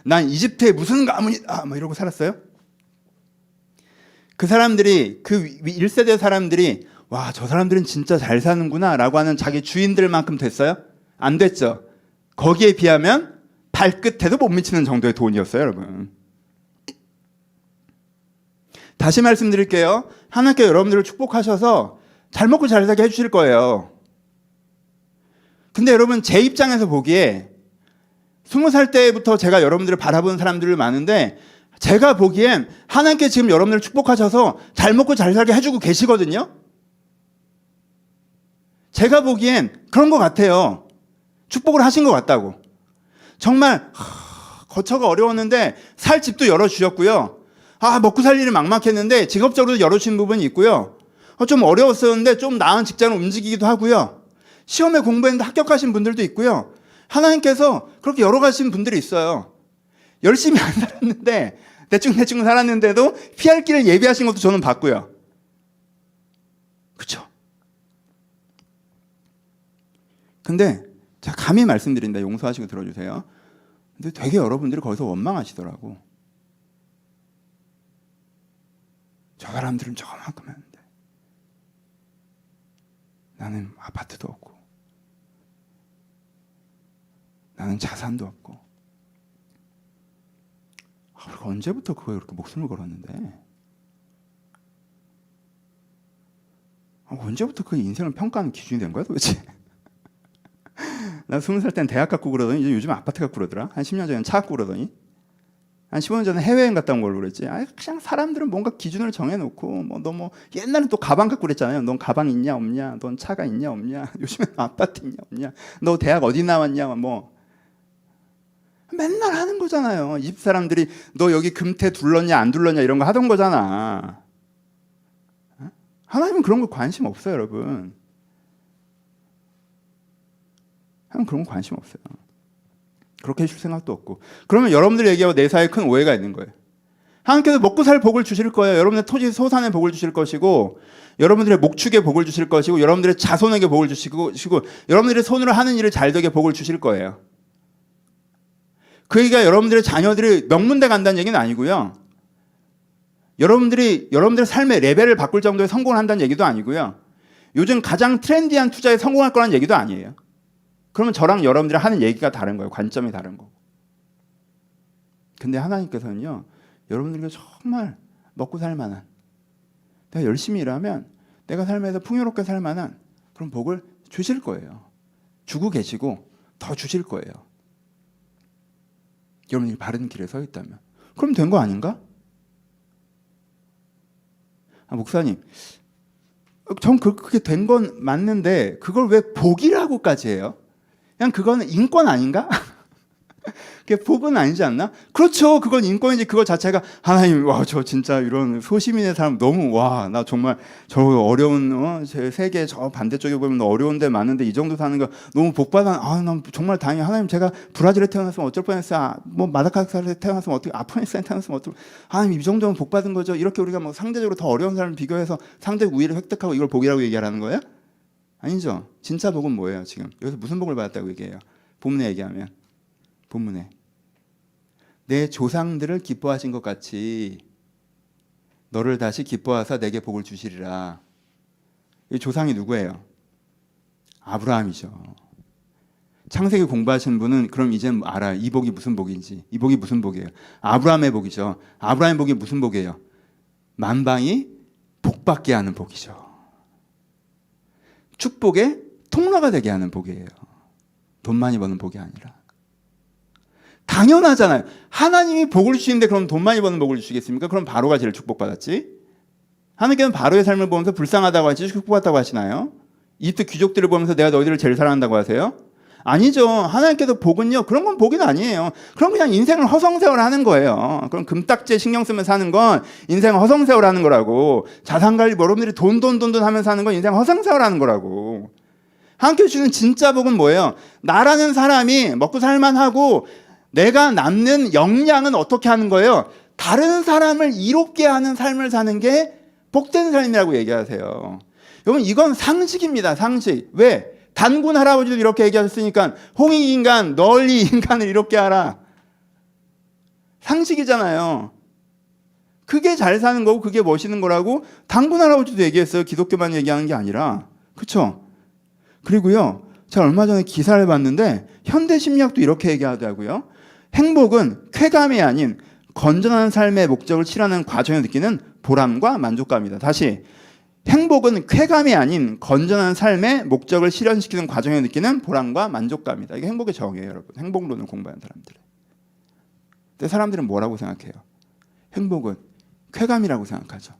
난 이집트의 무슨 가문이다 막 이러고 살았어요? 그 사람들이 그 1세대 사람들이 와 저 사람들은 진짜 잘 사는구나라고 하는 자기 주인들만큼 됐어요? 안 됐죠. 거기에 비하면 발끝에도 못 미치는 정도의 돈이었어요, 여러분. 다시 말씀드릴게요. 하나님께서 여러분들을 축복하셔서 잘 먹고 잘 살게 해주실 거예요. 근데 여러분 제 입장에서 보기에 20살 때부터 제가 여러분들을 바라보는 사람들이 많은데 제가 보기엔 하나님께 지금 여러분들을 축복하셔서 잘 먹고 잘 살게 해주고 계시거든요. 제가 보기엔 그런 것 같아요. 축복을 하신 것 같다고. 정말 거처가 어려웠는데 살 집도 열어주셨고요. 먹고 살 일이 막막했는데 직업적으로 열어주신 부분이 있고요. 좀 어려웠었는데 좀 나은 직장을 움직이기도 하고요. 시험에 공부했는데 합격하신 분들도 있고요. 하나님께서 그렇게 열어가신 분들이 있어요. 열심히 안 살았는데 대충 살았는데도 피할 길을 예비하신 것도 저는 봤고요. 그렇죠? 근데 제가 감히 말씀드린다. 용서하시고 들어주세요. 근데 되게 여러분들이 거기서 원망하시더라고. 저 사람들은 저만큼 했는데 나는 아파트도 없고 나는 자산도 없고 우리가 언제부터 그거에 그렇게 목숨을 걸었는데 언제부터 그 인생을 평가하는 기준이 된 거야 도대체? 나 20살 땐 대학 갖고 그러더니 이제 요즘 아파트 갖고 그러더라. 한 10년 전에는 차 갖고 그러더니 한 15년 전에 해외여행 갔다 온 걸로 그랬지. 그냥 사람들은 뭔가 기준을 정해놓고 너 옛날엔 또 가방 갖고 그랬잖아요. 넌 가방 있냐 없냐, 넌 차가 있냐 없냐, 요즘엔 아파트 있냐 없냐, 너 대학 어디 나왔냐 맨날 하는 거잖아요. 이 사람들이 너 여기 금태 둘렀냐 안 둘렀냐 이런 거 하던 거잖아. 하나님은 그런 거 관심 없어요, 여러분. 하나님은 그런 거 관심 없어요. 그렇게 해줄 생각도 없고. 그러면 여러분들이 얘기하고 내 사이에 큰 오해가 있는 거예요. 하나님께서 먹고 살 복을 주실 거예요. 여러분의 토지 소산의 복을 주실 것이고, 여러분들의 목축의 복을 주실 것이고, 여러분들의 자손에게 복을 주시고, 여러분들의 손으로 하는 일을 잘 되게 복을 주실 거예요. 그러니까 여러분들의 자녀들이 명문대 간다는 얘기는 아니고요. 여러분들의 삶의 레벨을 바꿀 정도의 성공을 한다는 얘기도 아니고요. 요즘 가장 트렌디한 투자에 성공할 거라는 얘기도 아니에요. 그러면 저랑 여러분들이 하는 얘기가 다른 거예요. 관점이 다른 거고. 근데 하나님께서는요, 여러분들에게 정말 먹고 살 만한, 내가 열심히 일하면 내가 삶에서 풍요롭게 살 만한 그런 복을 주실 거예요. 주고 계시고 더 주실 거예요. 여러분이 바른 길에 서 있다면. 그럼 된 거 아닌가? 목사님, 전 그렇게 된 건 맞는데 그걸 왜 복이라고까지 해요? 그냥 그거는 인권 아닌가? 그게 복은 아니지 않나? 그렇죠. 그건 인권이지. 그거 자체가 하나님, 와, 저 진짜 이런 소시민의 사람 너무, 와, 나 정말 저 어려운, 제 세계 저 반대쪽에 보면 어려운 데 많은데 이 정도 사는 거 너무 복받아. 아, 난 정말 다행이야. 하나님, 제가 브라질에 태어났으면 어쩔 뻔했어요. 뭐 마다가스카르에 태어났으면 어떻게, 아프가니스탄에 태어났으면 어떻게, 하나님, 이 정도면 복받은 거죠. 이렇게 우리가 뭐 상대적으로 더 어려운 사람을 비교해서 상대 우위를 획득하고 이걸 복이라고 얘기하라는 거예요? 아니죠. 진짜 복은 뭐예요, 지금? 여기서 무슨 복을 받았다고 얘기해요? 본문에 얘기하면. 본문에 내 조상들을 기뻐하신 것 같이 너를 다시 기뻐하사 내게 복을 주시리라. 이 조상이 누구예요? 아브라함이죠. 창세기 공부하신 분은 그럼 이제 알아요. 이 복이 무슨 복인지. 이 복이 무슨 복이에요? 아브라함의 복이죠. 아브라함의 복이 무슨 복이에요? 만방이 복받게 하는 복이죠. 축복의 통로가 되게 하는 복이에요. 돈 많이 버는 복이 아니라. 당연하잖아요. 하나님이 복을 주시는데 그럼 돈 많이 버는 복을 주시겠습니까? 그럼 바로가 제일 축복받았지. 하나님께서는 바로의 삶을 보면서 불쌍하다고 하시지 축복받다고 하시나요? 이집트 귀족들을 보면서 내가 너희들을 제일 사랑한다고 하세요? 아니죠. 하나님께서 복은요, 그런 건 복이 아니에요. 그럼 그냥 인생을 허송세월 하는 거예요. 그럼 금딱지에 신경 쓰면 사는 건 인생을 허송세월 하는 거라고. 자산관리, 여러분들이 돈 하면서 사는 건 인생 허송세월 하는 거라고. 하나님께서 주는 진짜 복은 뭐예요? 나라는 사람이 먹고 살만하고 내가 남는 역량은 어떻게 하는 거예요? 다른 사람을 이롭게 하는 삶을 사는 게 복된 삶이라고 얘기하세요. 여러분, 이건 상식입니다. 상식. 왜? 단군 할아버지도 이렇게 얘기하셨으니까 홍익인간 널리 인간을 이롭게 하라. 상식이잖아요. 그게 잘 사는 거고 그게 멋있는 거라고 단군 할아버지도 얘기했어요. 기독교만 얘기하는 게 아니라. 그렇죠? 그리고요, 제가 얼마 전에 기사를 봤는데 현대심리학도 이렇게 얘기하더라고요. 행복은 쾌감이 아닌 건전한 삶의 목적을 실현하는 과정에 느끼는 보람과 만족감이다. 다시, 행복은 쾌감이 아닌 건전한 삶의 목적을 실현시키는 과정에 느끼는 보람과 만족감이다. 이게 행복의 정의예요, 여러분. 행복론을 공부하는 사람들. 근데 사람들은 뭐라고 생각해요? 행복은 쾌감이라고 생각하죠.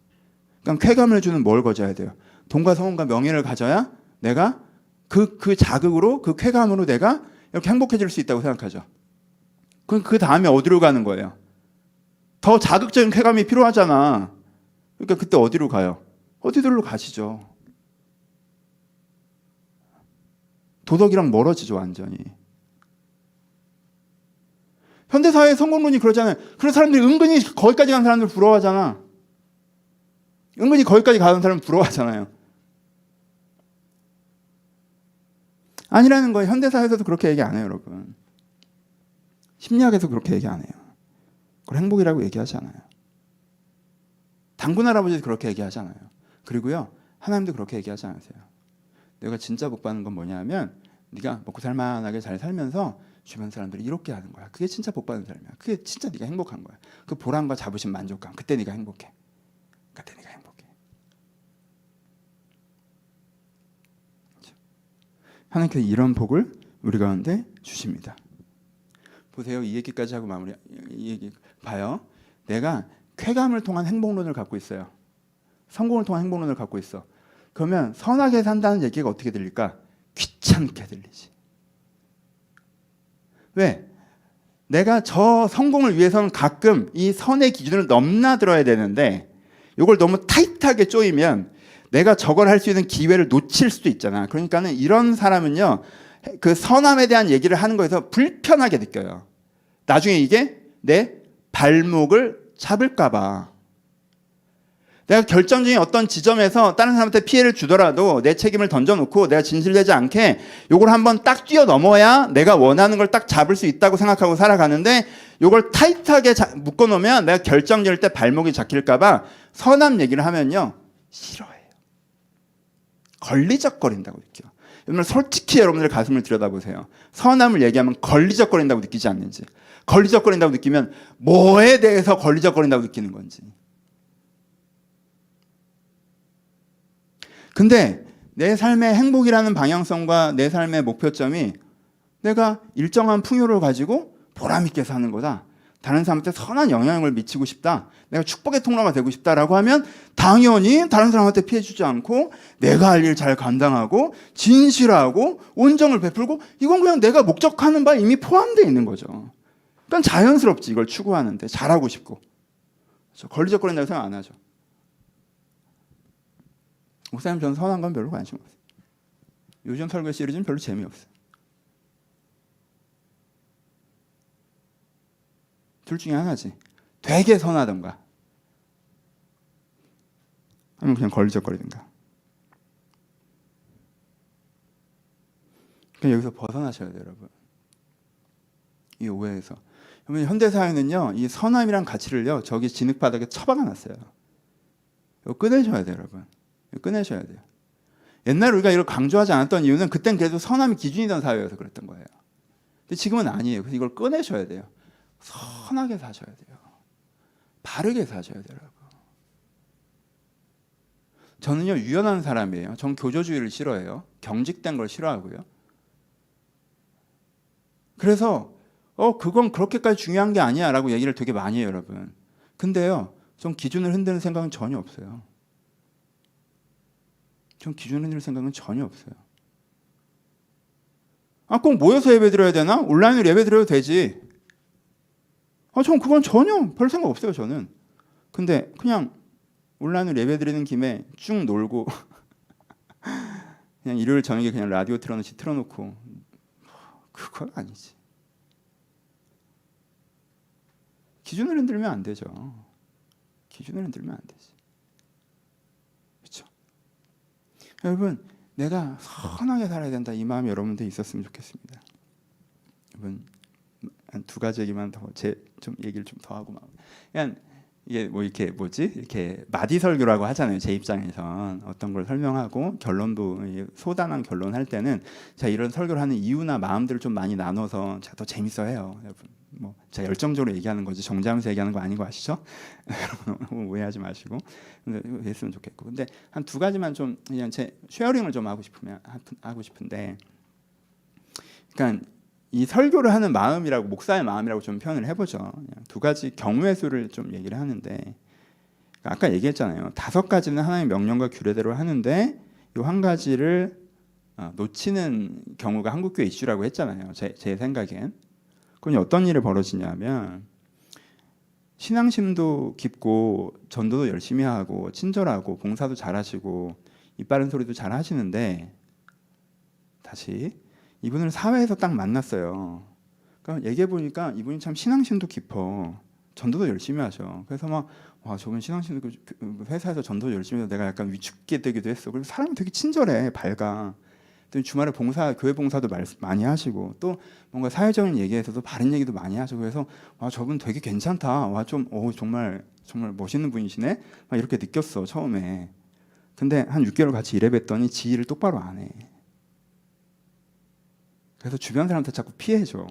그럼 쾌감을 주는 뭘 가져야 돼요? 돈과 성공과 명예를 가져야 내가 그 자극으로, 그 쾌감으로 내가 이렇게 행복해질 수 있다고 생각하죠. 그럼 그 다음에 어디로 가는 거예요? 더 자극적인 쾌감이 필요하잖아. 그러니까 그때 어디로 가요? 어디들로 가시죠. 도덕이랑 멀어지죠, 완전히. 현대사회의 성공론이 그러잖아요. 그런 사람들이 은근히 거기까지 간 사람들 부러워하잖아. 은근히 거기까지 가는 사람 부러워하잖아요. 아니라는 거예요. 현대사회에서도 그렇게 얘기 안 해요, 여러분. 심리학에서 그렇게 얘기 안 해요. 그걸 행복이라고 얘기하지 않아요. 단군 할아버지도 그렇게 얘기하잖아요. 그리고요, 하나님도 그렇게 얘기하지 않으세요. 내가 진짜 복 받는 건 뭐냐면 네가 먹고 살만하게 잘 살면서 주변 사람들이 이롭게 하는 거야. 그게 진짜 복 받는 삶이야. 그게 진짜 네가 행복한 거야. 그 보람과 자부심, 만족감. 그때 네가 행복해. 그때 네가 행복해. 하나님께서 이런 복을 우리 가운데 주십니다. 보세요. 이 얘기까지 하고 마무리. 이 얘기 봐요. 내가 쾌감을 통한 행복론을 갖고 있어요. 성공을 통한 행복론을 갖고 있어. 그러면 선하게 산다는 얘기가 어떻게 들릴까? 귀찮게 들리지. 왜? 내가 저 성공을 위해서는 가끔 이 선의 기준을 넘나들어야 되는데 이걸 너무 타이트하게 쪼이면 내가 저걸 할 수 있는 기회를 놓칠 수도 있잖아. 그러니까는 이런 사람은요, 그 선함에 대한 얘기를 하는 거에서 불편하게 느껴요. 나중에 이게 내 발목을 잡을까 봐. 내가 결정적인 어떤 지점에서 다른 사람한테 피해를 주더라도 내 책임을 던져놓고 내가 진실되지 않게 요걸 한번 딱 뛰어넘어야 내가 원하는 걸 딱 잡을 수 있다고 생각하고 살아가는데, 요걸 타이트하게 묶어놓으면 내가 결정질 때 발목이 잡힐까봐 선함 얘기를 하면요 싫어해요. 걸리적거린다고 느껴요. 여러분 솔직히 여러분들 가슴을 들여다보세요. 선함을 얘기하면 걸리적거린다고 느끼지 않는지. 걸리적거린다고 느끼면 뭐에 대해서 걸리적거린다고 느끼는 건지. 근데 내 삶의 행복이라는 방향성과 내 삶의 목표점이 내가 일정한 풍요를 가지고 보람 있게 사는 거다, 다른 사람한테 선한 영향을 미치고 싶다, 내가 축복의 통로가 되고 싶다라고 하면 당연히 다른 사람한테 피해 주지 않고 내가 할 일 잘 감당하고 진실하고 온정을 베풀고, 이건 그냥 내가 목적하는 바에 이미 포함되어 있는 거죠. 그러니까 자연스럽지, 이걸 추구하는데. 잘하고 싶고. 그렇죠? 걸리적거린다고 생각 안 하죠. 목사님, 저는 선한 건 별로 관심 없어요. 요즘 설교 시리즈는 별로 재미없어요. 둘 중에 하나지. 되게 선하던가 아니면 그냥 걸리적거리든가. 그러니까 여기서 벗어나셔야 돼요, 여러분. 이 오해에서. 여러분, 현대사회는요 이 선함이란 가치를요 저기 진흙바닥에 처박아놨어요. 이거 꺼내셔야 돼요, 여러분. 이거 꺼내셔야 돼요. 옛날에 우리가 이걸 강조하지 않았던 이유는 그땐 그래도 선함이 기준이던 사회여서 그랬던 거예요. 근데 지금은 아니에요. 그래서 이걸 꺼내셔야 돼요. 선하게 사셔야 돼요. 바르게 사셔야 돼요, 여러분. 저는요 유연한 사람이에요. 전 교조주의를 싫어해요. 경직된 걸 싫어하고요. 그래서 그건 그렇게까지 중요한 게 아니야 라고 얘기를 되게 많이 해요, 여러분. 근데요 전 기준을 흔드는 생각은 전혀 없어요. 전 기준을 흔들 생각은 전혀 없어요. 꼭 모여서 예배 드려야 되나? 온라인으로 예배 드려도 되지. 전 그건 전혀 별 생각 없어요, 저는. 근데 그냥 온라인으로 예배 드리는 김에 쭉 놀고 그냥 일요일 저녁에 그냥 라디오 틀어놓고 그건 아니지. 기준을 흔들면 안 되죠. 기준을 흔들면 안 되지. 그렇죠? 여러분, 내가 선하게 살아야 된다, 이 마음이 여러분들 있었으면 좋겠습니다. 여러분, 한 두 가지 얘기만 더 좀 얘기를 좀 더 하고 그냥 이게 뭐 이렇게 마디 설교라고 하잖아요. 제 입장에선 어떤 걸 설명하고 결론도 소단한 결론 할 때는 제가 이런 설교를 하는 이유나 마음들을 좀 많이 나눠서 제가 더 재밌어해요, 여러분. 뭐 제가 열정적으로 얘기하는 거지 정지하면서 얘기하는 거 아닌 거 아시죠? 여러분 오해하지 마시고. 근데 됐으면 좋겠고. 근데 한 두 가지만 좀 그냥 제 쉐어링을 좀 하고 싶은데, 그러니까 이 설교를 하는 마음이라고, 목사의 마음이라고 좀 표현을 해보죠. 그냥 두 가지 경우의 수를 좀 얘기를 하는데, 그러니까 아까 얘기했잖아요. 5가지는 하나님의 명령과 규례대로 하는데 이 한 가지를 놓치는 경우가 한국교회 이슈라고 했잖아요. 제 생각엔. 그럼 어떤 일이 벌어지냐면, 신앙심도 깊고 전도도 열심히 하고 친절하고 봉사도 잘하시고 입 바른 소리도 잘하시는데, 다시 이분을 사회에서 딱 만났어요. 그러니까 얘기해 보니까 이분이 참 신앙심도 깊어, 전도도 열심히 하셔. 그래서 막 저분 신앙심도 회사에서 전도 열심히 해서 내가 약간 위축게 되기도 했어. 그리고 사람이 되게 친절해, 밝아. 주말에 교회 봉사도 많이 하시고 또 뭔가 사회적인 얘기에서도 바른 얘기도 많이 하시고, 그래서 저분 되게 괜찮다. 정말 멋있는 분이시네. 막 이렇게 느꼈어, 처음에. 근데 한 6개월 같이 일해봤더니 지 일을 똑바로 안 해. 그래서 주변 사람한테 자꾸 피해줘.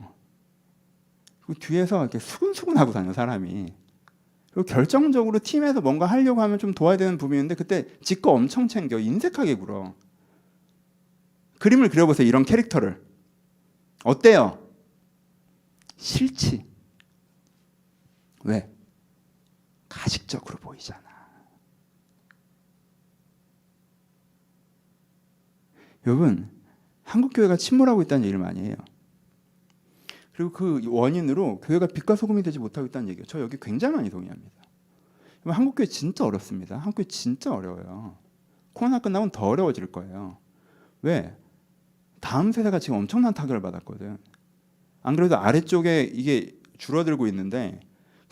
그리고 뒤에서 이렇게 수근수근하고 다녀, 사람이. 그리고 결정적으로 팀에서 뭔가 하려고 하면 좀 도와야 되는 부분이 있는데 그때 지 거 엄청 챙겨, 인색하게 굴어. 그림을 그려보세요, 이런 캐릭터를. 어때요? 싫지. 왜? 가식적으로 보이잖아. 여러분, 한국교회가 침몰하고 있다는 얘기를 많이 해요. 그리고 그 원인으로 교회가 빛과 소금이 되지 못하고 있다는 얘기예요. 저 여기 굉장히 많이 동의합니다. 한국교회 진짜 어렵습니다. 한국교회 진짜 어려워요. 코로나 끝나면 더 어려워질 거예요. 왜? 다음 세대가 지금 엄청난 타격을 받았거든. 안 그래도 아래쪽에 이게 줄어들고 있는데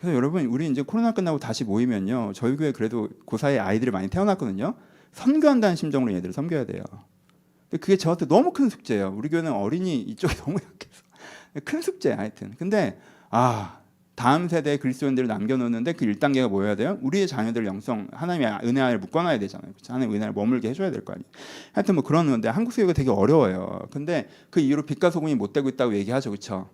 그래서 여러분 우리 이제 코로나 끝나고 다시 모이면요. 저희 교회 그래도 그 사이에 아이들이 많이 태어났거든요. 선교한다는 심정으로 얘들을 섬겨야 돼요. 근데 그게 저한테 너무 큰 숙제예요. 우리 교회는 어린이 이쪽이 너무 약해서 큰 숙제야 하여튼. 근데 다음 세대의 그리스도인들을 남겨놓는데 그 1단계가 뭐여야 돼요? 우리의 자녀들 영성 하나님의 은혜 안에 묶어놔야 되잖아요. 그렇죠? 하나님의 은혜 안에 머물게 해줘야 될 거 아니에요. 하여튼 뭐 그런 건데 한국 교회가 되게 어려워요. 근데 그 이후로 빛과 소금이 못 되고 있다고 얘기하죠. 그렇죠?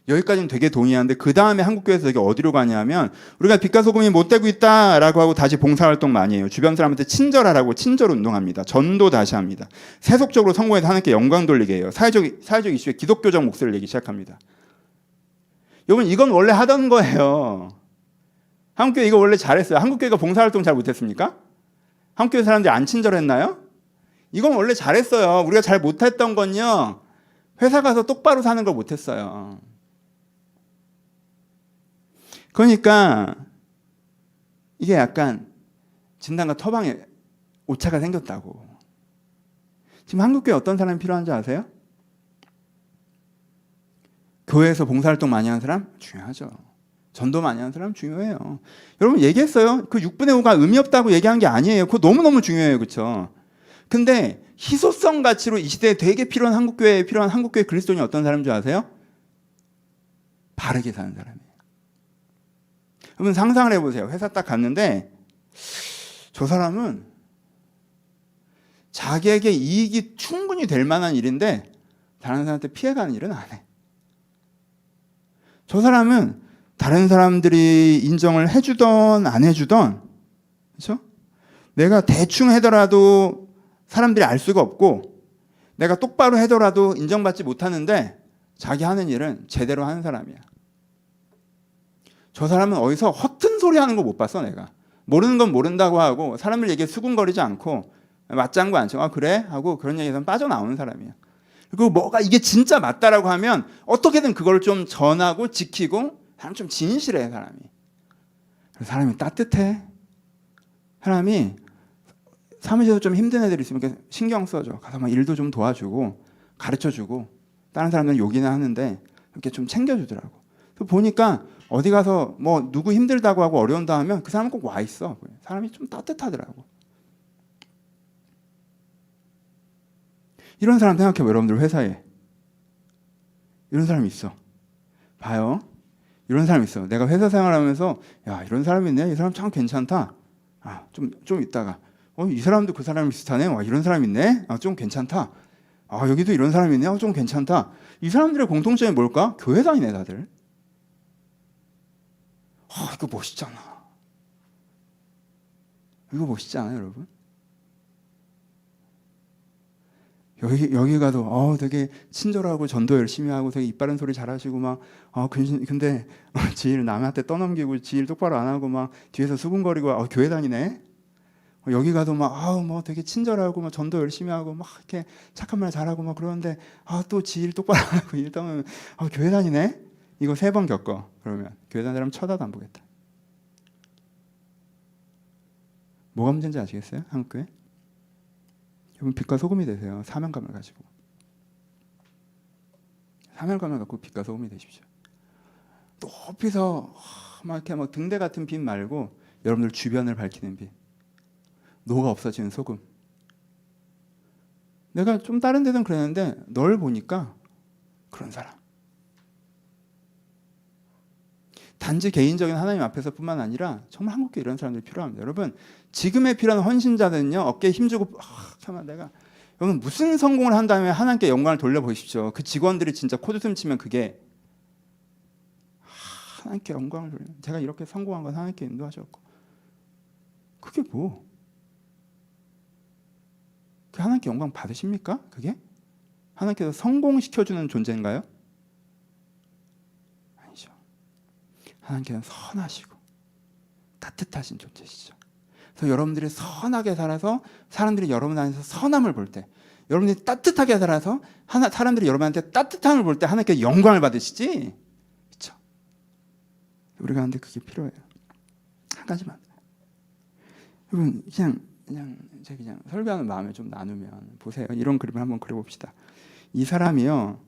여기까지는 되게 동의하는데 그 다음에 한국교회에서 되게 어디로 가냐면 우리가 빛과 소금이 못 되고 있다라고 하고 다시 봉사활동 많이 해요. 주변 사람한테 친절하라고 친절 운동합니다. 전도 다시 합니다. 세속적으로 성공해서 하나님께 영광 돌리게 해요. 사회적 이슈에 기독교적 목소리를 내기 시작합니다. 여러분 이건 원래 하던 거예요. 한국교회 이거 원래 잘했어요. 한국교회가 봉사활동 잘 못했습니까? 한국교회 사람들이 안 친절했나요? 이건 원래 잘했어요. 우리가 잘 못했던 건요. 회사 가서 똑바로 사는 걸 못했어요. 그러니까 이게 약간 진단과 터방에 오차가 생겼다고. 지금 한국교회 어떤 사람이 필요한지 아세요? 교회에서 봉사활동 많이 하는 사람? 중요하죠. 전도 많이 하는 사람 중요해요. 여러분 얘기했어요. 그 6분의 5가 의미 없다고 얘기한 게 아니에요. 그거 너무너무 중요해요. 그렇죠? 근데 희소성 가치로 이 시대에 되게 필요한 한국교회에 필요한 한국교회 그리스도인이 어떤 사람인 줄 아세요? 바르게 사는 사람이에요. 여러분 상상을 해보세요. 회사 딱 갔는데 저 사람은 자기에게 이익이 충분히 될 만한 일인데 다른 사람한테 피해가는 일은 안 해. 저 사람은 다른 사람들이 인정을 해주던 안 해주던, 그렇죠? 내가 대충 해더라도 사람들이 알 수가 없고 내가 똑바로 해더라도 인정받지 못하는데 자기 하는 일은 제대로 하는 사람이야. 저 사람은 어디서 허튼 소리 하는 거 못 봤어. 내가 모르는 건 모른다고 하고 사람들 얘기에 수군거리지 않고 맞장구 안 치고 그래? 하고 그런 얘기에서 빠져나오는 사람이야. 그리고 뭐가 이게 진짜 맞다라고 하면 어떻게든 그걸 좀 전하고 지키고 사람 좀 진실해. 사람이 따뜻해. 사람이 사무실에서 좀 힘든 애들 있으면 이렇게 신경 써줘. 가서 막 일도 좀 도와주고 가르쳐주고 다른 사람들은 욕이나 하는데 이렇게 좀 챙겨주더라고. 보니까 어디 가서 뭐 누구 힘들다고 하고 어려운다 하면 그 사람은 꼭 와 있어. 사람이 좀 따뜻하더라고. 이런 사람 생각해봐요. 여러분들 회사에 이런 사람이 있어. 봐요. 이런 사람이 있어. 내가 회사 생활하면서 야 이런 사람이 있네. 이 사람 참 괜찮다. 좀 있다가 이 사람도 그 사람이 비슷하네. 와 이런 사람 있네. 좀 괜찮다. 여기도 이런 사람이 있네. 좀 괜찮다. 이 사람들의 공통점이 뭘까? 교회 다니네 다들. 이거 멋있잖아. 이거 멋있지 않아요, 여러분? 여기 가도 되게 친절하고 전도 열심히 하고 되게 입 바른 소리 잘하시고 막 근데 지일 남한테 떠넘기고 지일 똑바로 안 하고 막 뒤에서 수군거리고 교회 다니네. 여기 가도 막 되게 친절하고 막 전도 열심히 하고 막 이렇게 착한 말 잘하고 막 그러는데 또 지일 똑바로 안 하고 일 떠면 교회 다니네. 이거 3번 겪어. 그러면 교회 다니는 사람 쳐다도 안 보겠다. 뭐가 문제인지 아시겠어요? 한국교회? 여러분 빛과 소금이 되세요. 사명감을 가지고. 사명감을 갖고 빛과 소금이 되십시오. 높이서 막 이렇게 막 등대 같은 빛 말고 여러분들 주변을 밝히는 빛. 노가 없어지는 소금. 내가 좀 다른 데는 그랬는데 널 보니까 그런 사람. 단지 개인적인 하나님 앞에서뿐만 아니라 정말 한국교회 이런 사람들이 필요합니다. 여러분 지금에 필요한 헌신자들은요 어깨에 힘주고 여러분 무슨 성공을 한 다음에 하나님께 영광을 돌려보십시오. 그 직원들이 진짜 코드숨 치면 그게 하나님께 영광을 돌려. 제가 이렇게 성공한 건 하나님께 인도하셨고 그게 뭐? 그 하나님께 영광 받으십니까? 그게? 하나님께서 성공시켜주는 존재인가요? 아니죠. 하나님께서는 선하시고 따뜻하신 존재시죠. 그래서 여러분들이 선하게 살아서 사람들이 여러분 안에서 선함을 볼 때, 여러분들이 따뜻하게 살아서 사람들이 여러분한테 따뜻함을 볼 때 하나님께 영광을 받으시지. 그렇죠? 우리가 하는데 그게 필요해요. 한 가지만. 여러분 그냥 설교하는 마음에 좀 나누면 보세요. 이런 그림을 한번 그려봅시다. 이 사람이요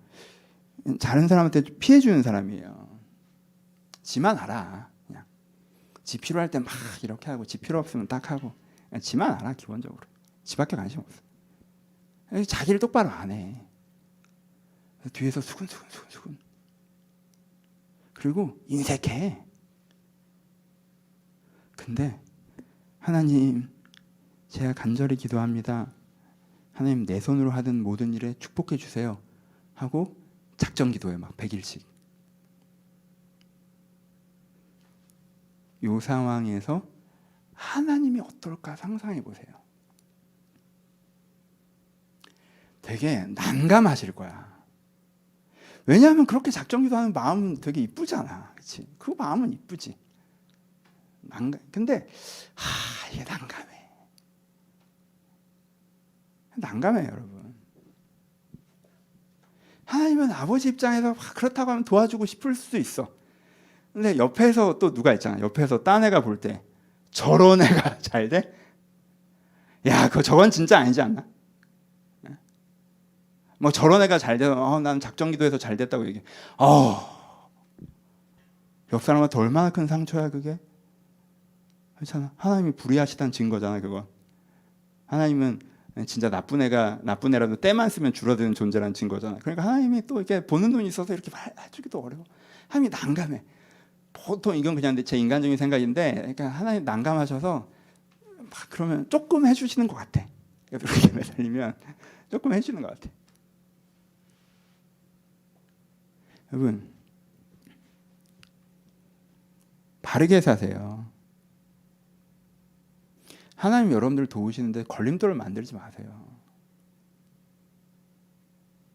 다른 사람한테 피해 주는 사람이에요. 지만 알아. 그냥 지 필요할 때 막 이렇게 하고 지 필요 없으면 딱 하고 그냥 지만 알아. 기본적으로 지밖에 관심 없어. 자기를 똑바로 안 해. 뒤에서 수근수근 그리고 인색해. 근데 하나님, 제가 간절히 기도합니다. 하나님, 내 손으로 하던 모든 일에 축복해 주세요 하고 작정 기도해. 막 100일씩. 이 상황에서 하나님이 어떨까 상상해 보세요. 되게 난감하실 거야. 왜냐하면 그렇게 작정 기도하는 마음은 되게 이쁘잖아. 그렇지? 그 마음은 이쁘지. 근데 이게 난감해 여러분. 하나님은 아버지 입장에서 그렇다고 하면 도와주고 싶을 수도 있어. 근데 옆에서 또 누가 있잖아. 옆에서 딴 애가 볼 때 저런 애가 잘 돼? 야, 저건 진짜 아니지 않나? 뭐 저런 애가 잘 돼서 난 작정 기도해서 잘 됐다고 얘기해. 옆 사람한테 얼마나 큰 상처야 그게? 그렇잖아. 하나님이 불의하시다는 증거잖아 그거. 하나님은 진짜 나쁜 애라도 때만 쓰면 줄어드는 존재라는 증거잖아. 그러니까 하나님이 또 이렇게 보는 눈이 있어서 이렇게 해주기도 어려워. 하나님이 난감해. 보통 이건 그냥 제 인간적인 생각인데, 그러니까 하나님 난감하셔서 막 그러면 조금 해주시는 것 같아. 그렇게 매달리면 조금 해주는 것 같아. 여러분, 바르게 사세요. 하나님 여러분들 도우시는데 걸림돌을 만들지 마세요.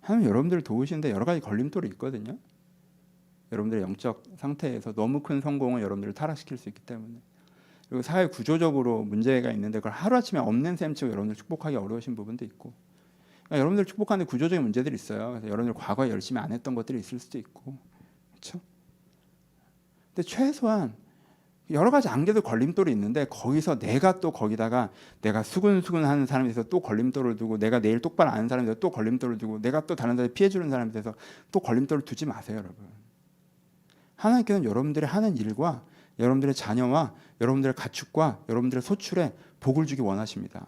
하나님 여러분들 도우시는데 여러 가지 걸림돌이 있거든요. 여러분들의 영적 상태에서 너무 큰 성공을 여러분들을 타락시킬 수 있기 때문에. 그리고 사회 구조적으로 문제가 있는데 그걸 하루아침에 없는 셈 치고 여러분들 축복하기 어려우신 부분도 있고, 그러니까 여러분들 축복하는데 구조적인 문제들이 있어요. 그래서 여러분들 과거에 열심히 안 했던 것들이 있을 수도 있고, 그렇죠? 근데 최소한 여러 가지 안개도 걸림돌이 있는데 거기서 내가 또 거기다가 내가 수근수근하는 사람이 돼서 또 걸림돌을 두고, 내가 내일 똑바로 아는 사람이 돼서 또 걸림돌을 두고, 내가 또 다른 사람이 피해주는 사람이 돼서 또 걸림돌을 두지 마세요 여러분. 하나님께서는 여러분들이 하는 일과 여러분들의 자녀와 여러분들의 가축과 여러분들의 소출에 복을 주기 원하십니다.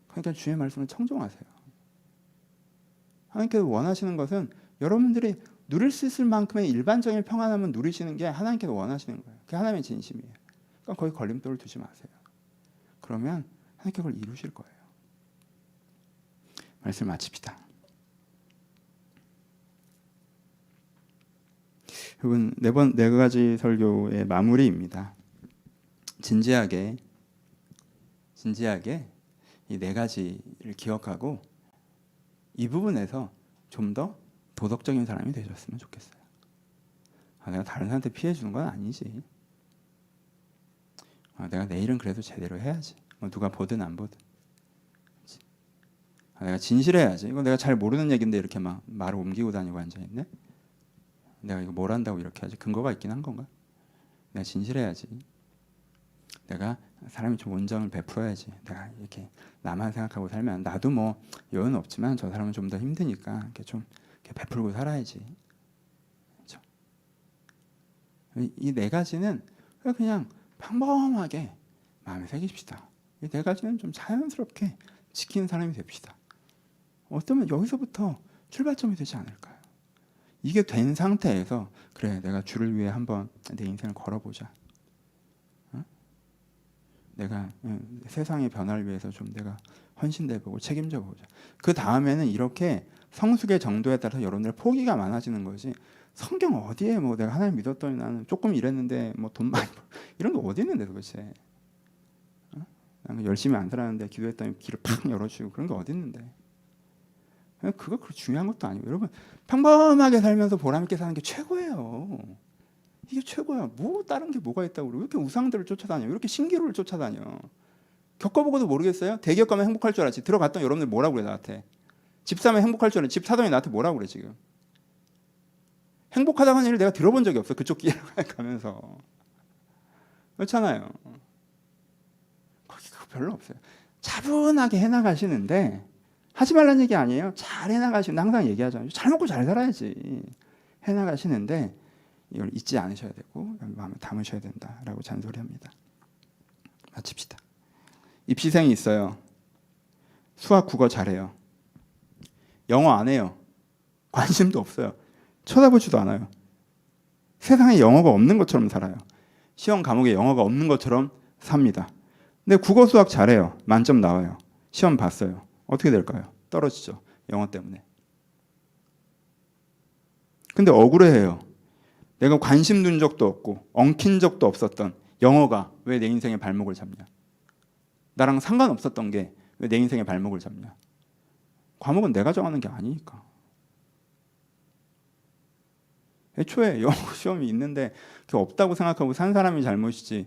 그러니까 주의 말씀을 청종하세요. 하나님께서 원하시는 것은 여러분들이 누릴 수 있을 만큼의 일반적인 평안함을 누리시는 게 하나님께서 원하시는 거예요. 그게 하나님의 진심이에요. 그러니까 거기 걸림돌을 두지 마세요. 그러면 하나님께서 그걸 이루실 거예요. 말씀 마칩시다. 여러분, 네 가지 설교의 마무리입니다. 진지하게 이 네 가지를 기억하고 이 부분에서 좀 더 도덕적인 사람이 되셨으면 좋겠어요. 내가 다른 사람한테 피해 주는 건 아니지. 내가 내일은 그래도 제대로 해야지. 누가 보든 안 보든. 내가 진실해야지. 이거 내가 잘 모르는 얘기인데 이렇게 막 말을 옮기고 다니고 앉아있네. 내가 이거 뭘 한다고 이렇게 하지? 근거가 있긴 한 건가? 내가 진실해야지. 내가 사람이 좀 온정을 베풀어야지. 내가 이렇게 나만 생각하고 살면 나도 뭐 여유는 없지만 저 사람은 좀 더 힘드니까 이렇게 좀 이렇게 베풀고 살아야지. 그렇죠? 이 네 가지는 그냥 평범하게 마음에 새기십시다. 이 네 가지는 좀 자연스럽게 지키는 사람이 됩시다. 어쩌면 여기서부터 출발점이 되지 않을까요? 이게 된 상태에서 그래, 내가 주를 위해 한번 내 인생을 걸어보자. 내가 세상의 변화를 위해서 좀 내가 헌신돼보고 책임져보자. 그 다음에는 이렇게 성숙의 정도에 따라서 여러분들 포기가 많아지는 거지. 성경 어디에 뭐 내가 하나님 믿었더니 나는 조금 이랬는데 뭐 돈 많이 이런 거 어디 있는데 도대체. 나는 열심히 안 살았는데 기도했더니 길을 팍 열어주고 그런 게 어디 있는데. 그거 그렇게 중요한 것도 아니고, 여러분 평범하게 살면서 보람있게 사는 게 최고예요. 이게 최고야. 뭐 다른 게 뭐가 있다고 그러고. 왜 이렇게 우상들을 쫓아다녀? 왜 이렇게 신기루를 쫓아다녀? 겪어보고도 모르겠어요? 대기업 가면 행복할 줄 알았지. 들어갔더니 여러분들 뭐라고 그래 나한테. 집 사면 행복할 줄 알았지. 집 사더니 나한테 뭐라고 그래 지금. 행복하다고 하는 일을 내가 들어본 적이 없어. 그쪽 길을 가면서. 그렇잖아요. 거기 그거 별로 없어요. 차분하게 해나가시는데, 하지 말라는 얘기 아니에요. 잘 해나가시는데, 항상 얘기하잖아요. 잘 먹고 잘 살아야지. 해나가시는데 이걸 잊지 않으셔야 되고 마음에 담으셔야 된다라고 잔소리합니다. 마칩시다. 입시생이 있어요. 수학, 국어 잘해요. 영어 안 해요. 관심도 없어요. 쳐다보지도 않아요. 세상에 영어가 없는 것처럼 살아요. 시험 과목에 영어가 없는 것처럼 삽니다. 근데 국어, 수학 잘해요. 만점 나와요. 시험 봤어요. 어떻게 될까요? 떨어지죠. 영어 때문에. 근데 억울해해요. 내가 관심 둔 적도 없고 엉킨 적도 없었던 영어가 왜 내 인생의 발목을 잡냐? 나랑 상관없었던 게 왜 내 인생의 발목을 잡냐? 과목은 내가 정하는 게 아니니까. 애초에 영어 시험이 있는데 그게 없다고 생각하고 산 사람이 잘못이지.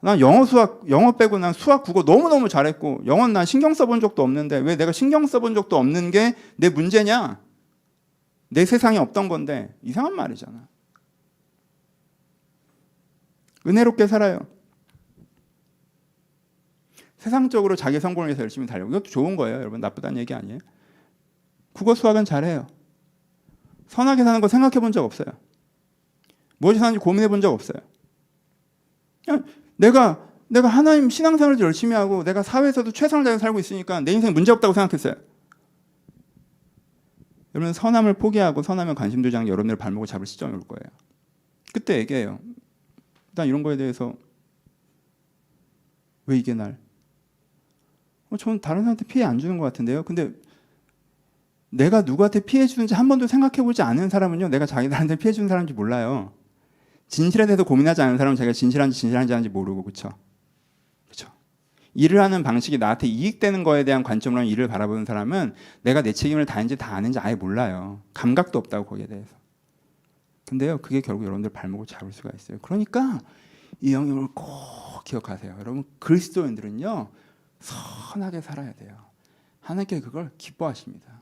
난 영어 빼고 난 수학, 국어 너무너무 잘했고 영어는 난 신경 써본 적도 없는데 왜 내가 신경 써본 적도 없는 게 내 문제냐? 내 세상에 없던 건데 이상한 말이잖아. 은혜롭게 살아요. 세상적으로 자기 성공을 위해서 열심히 달려고. 이것도 좋은 거예요. 여러분 나쁘다는 얘기 아니에요. 국어 수학은 잘해요. 선하게 사는 거 생각해 본 적 없어요. 무엇이 사는지 고민해 본 적 없어요. 그냥 내가 하나님 신앙생활도 열심히 하고 내가 사회에서도 최선을 다해서 살고 있으니까 내 인생 문제 없다고 생각했어요. 여러분 선함을 포기하고 선함에 관심 두지 않는 여러분들의 발목을 잡을 시점이 올 거예요. 그때 얘기해요. 일단 이런 거에 대해서 왜 이게 날? 저는 다른 사람한테 피해 안 주는 것 같은데요. 근데 내가 누구한테 피해 주는지 한 번도 생각해 보지 않은 사람은요, 내가 자기들한테 피해 주는 사람인지 몰라요. 진실에 대해서 고민하지 않은 사람은 자기가 진실한지 아닌지 모르고, 그렇죠? 그렇죠? 일을 하는 방식이 나한테 이익되는 거에 대한 관점으로 일을 바라보는 사람은 내가 내 책임을 다했는지 다 아는지 아예 몰라요. 감각도 없다고 거기에 대해서. 근데요, 그게 결국 여러분들 발목을 잡을 수가 있어요. 그러니까 이 영역을 꼭 기억하세요. 여러분 그리스도인들은요 선하게 살아야 돼요. 하나님께 그걸 기뻐하십니다.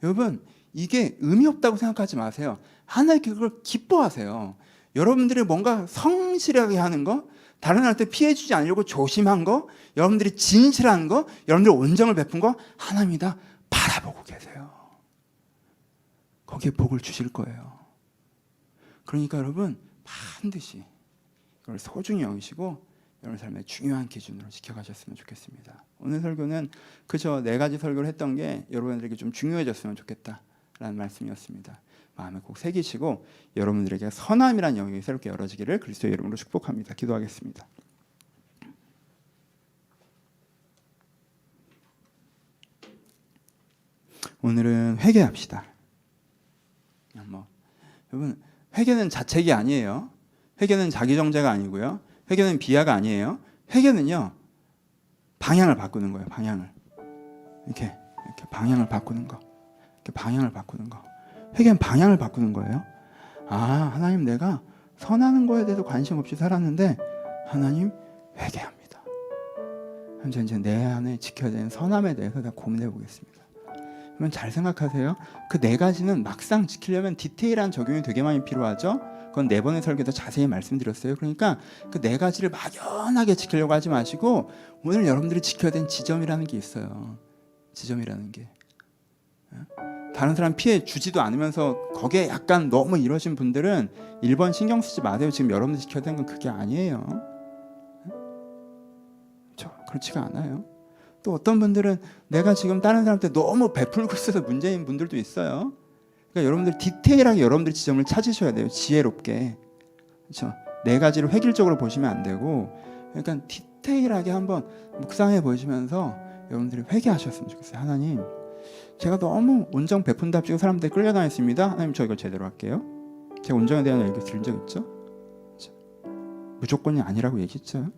여러분 이게 의미 없다고 생각하지 마세요. 하나님께 그걸 기뻐하세요. 여러분들이 뭔가 성실하게 하는 거, 다른 사람한테 피해 주지 않으려고 조심한 거, 여러분들이 진실한 거, 여러분들이 온정을 베푼 거 하나님이 다 바라보고 계세요. 거기에 복을 주실 거예요. 그러니까 여러분 반드시 이걸 소중히 여기시고 여러분 삶의 중요한 기준으로 지켜가셨으면 좋겠습니다. 오늘 설교는 그저 4가지 설교를 했던 게 여러분들에게 좀 중요해졌으면 좋겠다라는 말씀이었습니다. 마음에 꼭 새기시고 여러분들에게 선함이라는 영역이 새롭게 열어지기를 그리스도의 이름으로 축복합니다. 기도하겠습니다. 오늘은 회개합시다. 여러분 회개는 자책이 아니에요. 회개는 자기 정죄가 아니고요. 회개는 비하가 아니에요. 회개는요 방향을 바꾸는 거예요. 방향을 이렇게 방향을 바꾸는 거. 이렇게 방향을 바꾸는 거. 회개는 방향을 바꾸는 거예요. 아 하나님 내가 선하는 거에 대해서 관심 없이 살았는데 하나님 회개합니다. 이제 내 안에 지켜야 되는 선함에 대해서 내가 고민해 보겠습니다. 그러면 잘 생각하세요. 그 4가지는 막상 지키려면 디테일한 적용이 되게 많이 필요하죠. 그건 4번의 설교에서 자세히 말씀드렸어요. 그러니까 그 4가지를 막연하게 지키려고 하지 마시고 오늘 여러분들이 지켜야 되는 지점이라는 게 있어요. 지점이라는 게. 다른 사람 피해 주지도 않으면서 거기에 약간 너무 이러신 분들은 1번 신경 쓰지 마세요. 지금 여러분들 지켜야 되는 건 그게 아니에요. 그렇지가 않아요. 또 어떤 분들은 내가 지금 다른 사람한테 너무 베풀고 있어서 문제인 분들도 있어요. 그러니까 여러분들 디테일하게 여러분들 지점을 찾으셔야 돼요. 지혜롭게. 그렇죠? 4가지를 획일적으로 보시면 안 되고 그러니까 디테일하게 한번 묵상해 보시면서 여러분들이 회개하셨으면 좋겠어요. 하나님 제가 너무 온정 베푼답시고 사람들이 끌려다녔습니다. 하나님 저 이거 제대로 할게요. 제가 온정에 대한 얘기 들은 적 있죠? 그렇죠? 무조건이 아니라고 얘기했죠?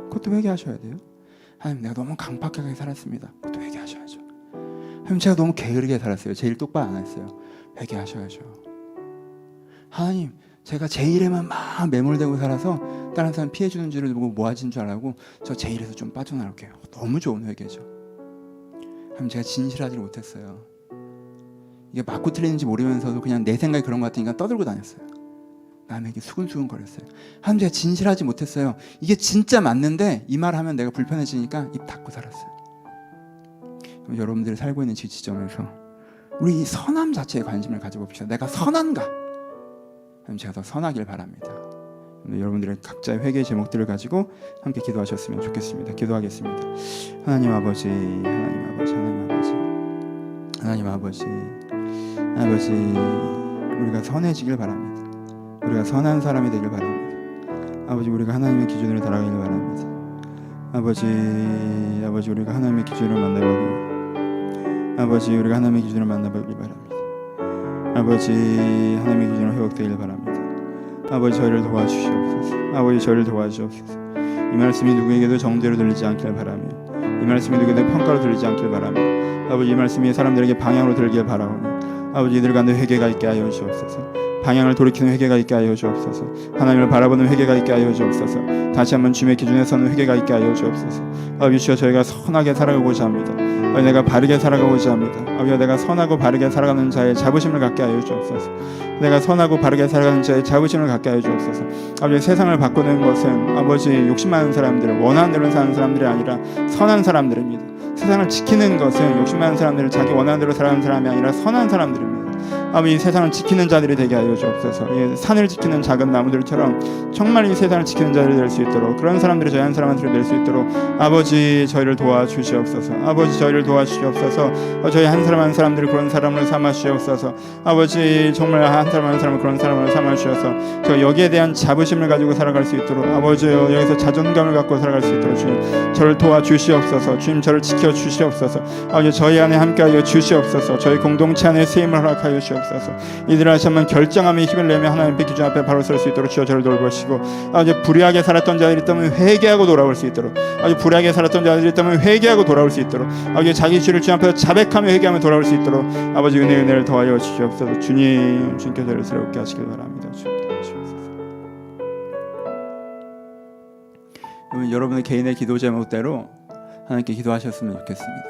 그것도 회개하셔야 돼요. 하나님 내가 너무 강팍하게 살았습니다. 그것도 회개하셔야죠. 하나님 제가 너무 게으르게 살았어요. 제 일 똑바로 안 했어요. 회개하셔야죠. 하나님 제가 제 일에만 막 매몰되고 살아서 다른 사람 피해 주는 줄을 보고 모아진 줄 알고 저 제 일에서 좀 빠져나올게요. 너무 좋은 회개죠. 하나님 제가 진실하지 못했어요. 이게 맞고 틀리는지 모르면서도 그냥 내 생각이 그런 것 같으니까 떠들고 다녔어요. 남에게 수근수근 거렸어요. 하나님 제가 진실하지 못했어요. 이게 진짜 맞는데 이 말 하면 내가 불편해지니까 입 닫고 살았어요. 여러분들이 살고 있는 지점에서 우리 이 선함 자체에 관심을 가져봅시다. 내가 선한가? 하나님 제가 더 선하길 바랍니다. 여러분들의 각자의 회개의 제목들을 가지고 함께 기도하셨으면 좋겠습니다. 기도하겠습니다. 하나님 아버지, 하나님 아버지, 하나님 아버지, 하나님 아버지, 아버지, 우리가 선해지길 바랍니다. 우리가 선한 사람이 되길 바랍니다. 아버지, 우리가 하나님의 기준으로 달아가길 바랍니다. 아버지, 아버지, 우리가 하나님의 기준으로 만나보길, 아버지, 우리가 하나님의 기준으로 만나보길 바랍니다. 아버지, 하나님의 기준으로 회복되길 바랍니다. 아버지, 저희를 도와주시옵소서. 아버지, 저희를 도와주시옵소서. 이 말씀이 누구에게도 정죄로 들리지 않길 바라며, 이 말씀이 누구에게도 평가로 들리지 않길 바라며, 아버지, 이 말씀이 사람들에게 방향으로 들길 바라오니, 아버지, 이들 가운데 회개가 있게 하여 주옵소서. 방향을 돌이키는 회개가 있게 하여 주옵소서. 하나님을 바라보는 회개가 있게 하여 주옵소서. 다시 한번 주님의 기준에 서는 회개가 있게 하여 주옵소서. 아버지, 주여, 저희가 선하게 살아가고자 합니다. 아버지, 내가 바르게 살아가고자 합니다. 아버지, 내가 선하고 바르게 살아가는 자의 자부심을 갖게 하여 주옵소서. 내가 선하고 바르게 살아가는 자의 자부심을 갖게 하여 주옵소서. 아버지, 세상을 바꾸는 것은 아버지 욕심 많은 사람들, 원하는 대로 사는 사람들이 아니라 선한 사람들입니다. 세상을 지키는 것은 욕심 많은 사람들을 자기 원하는 대로 살아가는 사람이 아니라 선한 사람들입니다. 아버지, 이 세상을 지키는 자들이 되게 하여 주옵소서. 이 산을 지키는 작은 나무들처럼 정말 이 세상을 지키는 자들이 될 수 있도록, 그런 사람들이 저희 한 사람한테 될 수 있도록 아버지, 저희를 도와주시옵소서. 아버지, 저희를 도와주시옵소서. 저희 한 사람 한 사람들을 그런 사람으로 삼아주시옵소서. 아버지, 정말 한 사람 한 사람을 그런 사람으로 삼아주셔서 저 여기에 대한 자부심을 가지고 살아갈 수 있도록, 아버지, 여기서 자존감을 갖고 살아갈 수 있도록 주님, 저를 도와주시옵소서. 주님, 저를 지켜주시옵소서. 아버지, 저희 안에 함께하여 주시옵소서. 저희 공동체 안에 쓰임을 허락하여 주시옵소서. 이들을 다시 한번 결정함에 힘을 내며 하나님의 기준 앞에 바로 설 수 있도록 주여 저를 돌보시고, 아버지, 불의하게 살았던 자들이 있다면 회개하고 돌아올 수 있도록, 아버지, 불의하게 살았던 자들이 있다면 회개하고 돌아올 수 있도록, 아버지, 자기 죄를 주님 앞에서 자백하며 회개하며 돌아올 수 있도록 아버지, 은혜를 더하여 주시옵소서. 주님, 주님께 저를 새롭게 하시길 바랍니다. 주님, 도와주시옵소서. 여러분의 개인의 기도 제목대로 하나님께 기도하셨으면 좋겠습니다.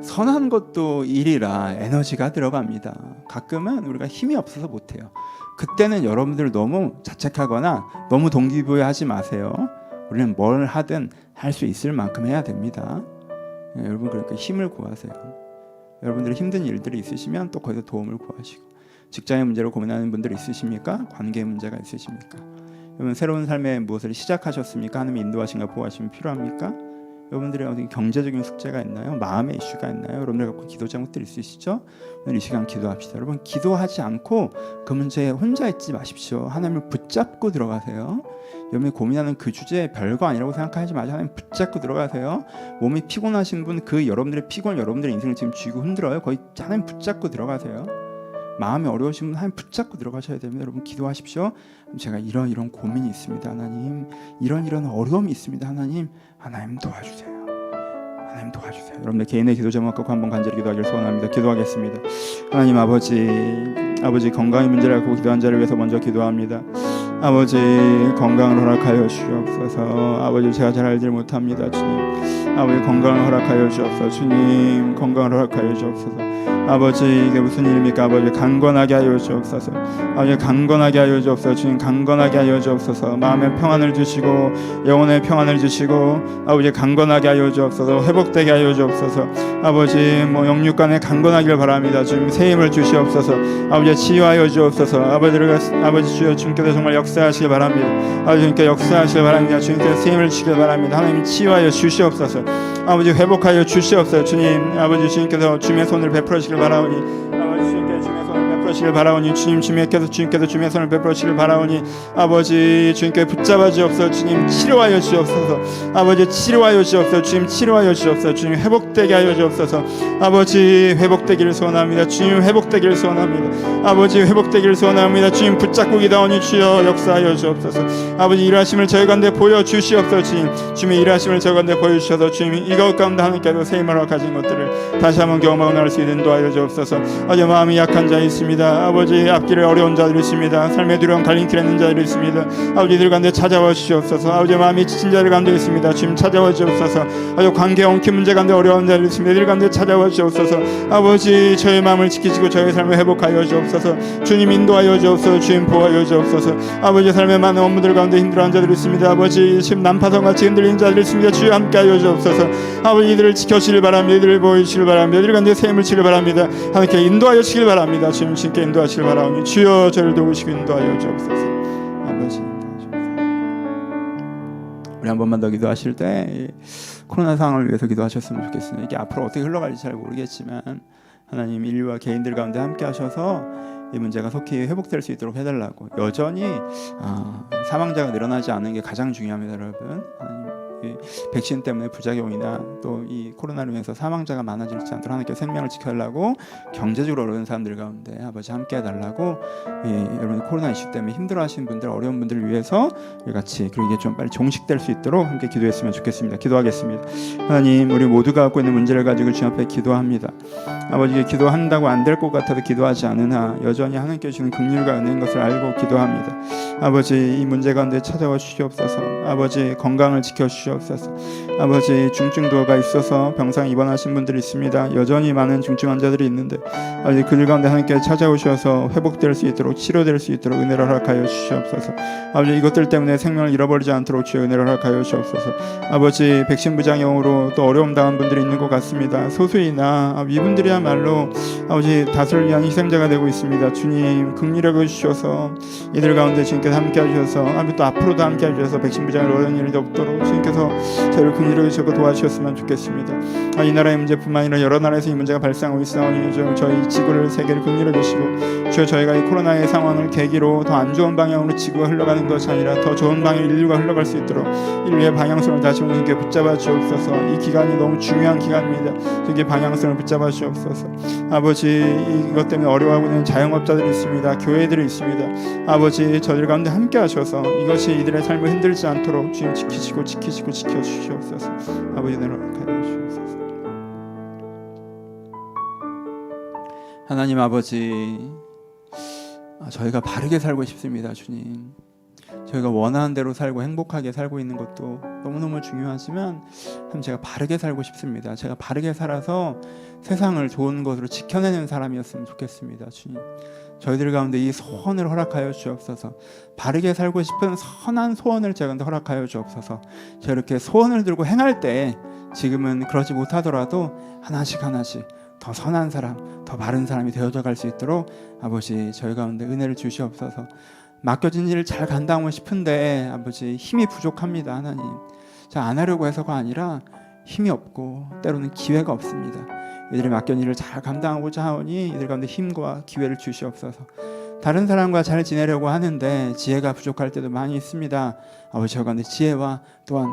선한 것도 일이라 에너지가 들어갑니다. 가끔은 우리가 힘이 없어서 못해요. 그때는 여러분들 너무 자책하거나 너무 동기부여하지 마세요. 우리는 뭘 하든 할 수 있을 만큼 해야 됩니다. 여러분, 그러니까 힘을 구하세요. 여러분들이 힘든 일들이 있으시면 또 거기서 도움을 구하시고, 직장의 문제로 고민하는 분들 있으십니까? 관계의 문제가 있으십니까? 여러분, 새로운 삶에 무엇을 시작하셨습니까? 하나님의 인도하심과 보호하심이 필요합니까? 여러분들의 어디 경제적인 숙제가 있나요? 마음의 이슈가 있나요? 여러분들 갖고 기도 제목들 있으시죠? 오늘 이 시간 기도합시다. 여러분, 기도하지 않고 그 문제에 혼자 있지 마십시오. 하나님을 붙잡고 들어가세요. 여러분이 고민하는 그 주제 별거 아니라고 생각하지 마시고 하나님 붙잡고 들어가세요. 몸이 피곤하신 분, 그 여러분들의 피곤, 여러분들의 인생을 지금 쥐고 흔들어요. 거의 하나님 붙잡고 들어가세요. 마음이 어려우신 분 하나님 붙잡고 들어가셔야 됩니다. 여러분, 기도하십시오. 제가 이런 고민이 있습니다. 하나님, 이런 어려움이 있습니다. 하나님 도와주세요. 하나님 도와주세요. 여러분들 개인의 기도 제목 갖고 한번 간절히 기도하기를 소원합니다. 기도하겠습니다. 하나님 아버지, 건강의 문제를 갖고 기도한 자를 위해서 먼저 기도합니다. 아버지, 건강을 허락하여 주옵소서. 아버지, 제가 잘 알지 못합니다. 주님, 아버지, 건강을 허락하여 주옵소서. 주님, 건강을 허락하여 주옵소서. 아버지, 이게 무슨 일입니까? 아버지, 강건하게 하여 주옵소서. 아버지, 강건하게 하여 주옵소서. 주님, 강건하게 하여 주옵소서. 마음의 평안을 주시고 영혼의 평안을 주시고, 아버지, 강건하게 하여 주옵소서. 회복되게 하여 주옵소서. 아버지, 영육간에 강건하기를 바랍니다. 주님, 새 힘을 주시옵소서. 아버지, 치유하여 주옵소서. 아버지, 주여, 주님께서 정말 역사하시길 바랍니다. 아버지, 주님께 역사하시길 바랍니다. 주님께서 새 힘을 주시길 바랍니다. 하나님, 치유하여 주시옵소서. 아버지, 회복하여 주시옵소서. 주님, 아버지, 주님께서 주님의 손을 베풀어 주시길 바라오니, 아버지, 주님께서 주님의 손을 베풀어 주시길 바라오니, 주님께서 주님의 손을 베풀어 주시길 바라오니, 아버지, 주님께 붙잡아 주옵소서. 주님, 치료하여 주옵소서. 아버지, 치료하여 주옵소서. 주님, 치료하여 주옵소서. 주님, 회복되게 하여 주옵소서. 아버지, 회복되기를 소원합니다. 주님, 회복되기를 소원합니다. 아버지, 회복되기를 소원합니다. 주님, 붙잡고 기도하오니 주여 역사하여 주옵소서. 아버지, 일하심을 저희 가운데 보여주시옵소서. 주님의 일하심을 저희 가운데 보여주셔서 주님, 이것 가운데 하나님께서 새 힘을 허락하신 것들을 다시 한번 경험하고 나올 수 있는 인도하여 주옵소서. 아버지, 마음이 약한 자 있습니다. 아버지, 앞길에 어려운 자들이 있습니다. 삶의 두려움 갈림길 있는 자들이 있습니다. 아버지, 이들 가운데 찾아와 주시옵소서. 아버지, 마음이 지친 자들 가운데 있습니다. 주님, 찾아와 주옵소서. 아버지, 관계 엉킨 문제 가운데 어려운 자들이 있습니다. 이들 가운데 찾아와 주옵소서. 아버지, 저의 마음을 지키시고 저의 삶을 회복하여 주옵소서. 주님, 인도하여 주옵소서. 주님, 보호하여 주옵소서. 아버지, 삶의 많은 업무들 가운데 힘들어하는 자들이 있습니다. 아버지, 지금 난파선같이 흔들리는 자들이 있습니다. 주여, 함께하여 주옵소서. 아버지, 이들을 지켜주시길 바랍니다. 이들을 보여주시길 바랍니다. 이들 가운데 새 힘을 주시길 바랍니다. 하나님께 인도하여 주시길 바랍니다. 주님, 주님께 인도하시길 바라오니 주여 저를 도우시고 인도하여 주옵소서. 아버지 인도하시옵소서. 우리 한 번만 더 기도하실 때 코로나 상황을 위해서 기도하셨으면 좋겠습니다. 이게 앞으로 어떻게 흘러갈지 잘 모르겠지만 하나님 인류와 개인들 가운데 함께 하셔서 이 문제가 속히 회복될 수 있도록 해달라고. 여전히 사망자가 늘어나지 않는 게 가장 중요합니다, 여러분. 이 백신 때문에 부작용이나 또 이 코로나로 인해서 사망자가 많아지지 않도록 하나님께 생명을 지켜달라고, 경제적으로 어려운 사람들 가운데 아버지 함께 해달라고, 여러분 코로나 이슈 때문에 힘들어하시는 분들, 어려운 분들을 위해서 우리 같이, 그리고 이게 좀 빨리 종식될 수 있도록 함께 기도했으면 좋겠습니다. 기도하겠습니다. 하나님, 우리 모두가 갖고 있는 문제를 가지고 주님 앞에 기도합니다. 아버지, 기도한다고 안 될 것 같아도 기도하지 않으나 여전히 하나님께 주시는 긍휼과 은혜인 것을 알고 기도합니다. 아버지, 이 문제 가운데 찾아와 주시옵소서. 아버지, 건강을 지켜 주시옵소서. 아버지, 중증도가 있어서 병상 입원하신 분들이 있습니다. 여전히 많은 중증 환자들이 있는데 아버지, 그들 가운데 하나님께 찾아오셔서 회복될 수 있도록, 치료될 수 있도록 은혜를 허락하여 주시옵소서. 아버지, 이것들 때문에 생명을 잃어버리지 않도록 주의 은혜를 허락하여 주시옵소서. 아버지, 백신 부작용으로 또 어려움 당한 분들이 있는 것 같습니다. 소수이나 이분들이야말로 아버지 다수를 위한 희생자가 되고 있습니다. 주님, 긍휼하게 주셔서 이들 가운데 주님께서 함께 하셔서 아버지 또 앞으로도 함께 하셔서 백신 부작용으로 어려운 일이 없도록 주님께서 저희를 긍휼하게 주셔서 도와주셨으면 좋겠습니다. 이 나라의 문제뿐만 아니라 여러 나라에서 이 문제가 발생하고 있사오니 저희 지구를, 세계를 긍휼하게 주시고 주여, 저희가 이 코로나의 상황을 계기로 더 안 좋은 방향으로 지구가 흘러가는 것이 아니라 더 좋은 방향으로 인류가 흘러갈 수 있도록 인류의 방향성을 다시 한번 주님께 붙잡아 주옵소서. 이 기간이 너무 중요한 기간입니다. 주님께 방향성을 붙잡아 주옵소서. 아버지, 이것 때문에 어려워하고 있는 자영업자들이 있습니다. 교회들이 있습니다. 아버지, 저들 가운데 함께 하셔서 이것이 이들의 삶을 흔들지 않도록 주님 지키시고 지켜주시옵소서. 아버지, 내려가게 주옵소서. 하나님 아버지, 저희가 바르게 살고 싶습니다. 주님, 저희가 원하는 대로 살고 행복하게 살고 있는 것도 너무너무 중요하지만 제가 바르게 살고 싶습니다. 제가 바르게 살아서 세상을 좋은 것으로 지켜내는 사람이었으면 좋겠습니다. 주님, 저희들 가운데 이 소원을 허락하여 주옵소서. 바르게 살고 싶은 선한 소원을 제가 허락하여 주옵소서. 제가 이렇게 소원을 들고 행할 때 지금은 그러지 못하더라도 하나씩 더 선한 사람, 더 바른 사람이 되어져 갈 수 있도록 아버지, 저희 가운데 은혜를 주시옵소서. 맡겨진 일을 잘 감당하고 싶은데 아버지, 힘이 부족합니다. 하나님, 자, 안 하려고 해서가 아니라 힘이 없고 때로는 기회가 없습니다. 이들이 맡겨진 일을 잘 감당하고자 하오니 이들 가운데 힘과 기회를 주시옵소서. 다른 사람과 잘 지내려고 하는데 지혜가 부족할 때도 많이 있습니다. 아버지, 저 가운데 지혜와 또한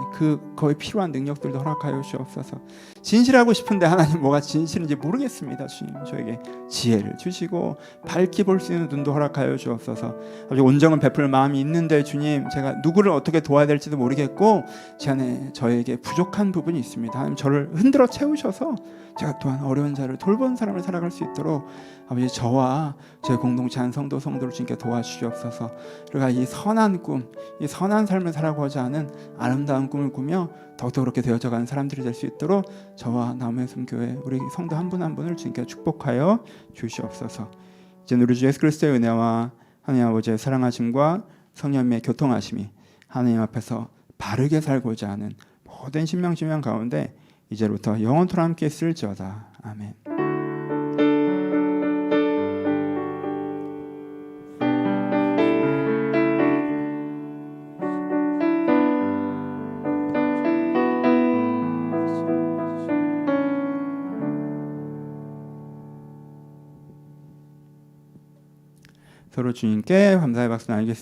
거에 필요한 능력들도 허락하여 주옵소서. 진실하고 싶은데 하나님, 뭐가 진실인지 모르겠습니다. 주님, 저에게 지혜를 주시고 밝히 볼 수 있는 눈도 허락하여 주옵소서. 아버지, 온정은 베풀 마음이 있는데 주님, 제가 누구를 어떻게 도와야 될지도 모르겠고 제 안에 저에게 부족한 부분이 있습니다. 하나님, 저를 흔들어 채우셔서 제가 또한 어려운 자를 돌보는 사람을 살아갈 수 있도록 아버지, 저와 제 공동체 한 성도를 주님께 도와주시옵소서. 그리고 이 선한 꿈, 이 선한 삶을 살아가고자 하는 아름다운 꿈을 꾸며 더욱더 그렇게 되어져가는 사람들이 될 수 있도록 저와 남해섬교회 우리 성도 한 분 한 분을 주님께 축복하여 주시옵소서. 이제 우리 주 예수 그리스도의 은혜와 하나님 아버지의 사랑하심과 성령님의 교통하심이 하나님 앞에서 바르게 살고자 하는 모든 신명지명 가운데 이제부터 영원토록 함께 있을지어다. 아멘. 서로 주님께 감사의 박수 나누겠습니다.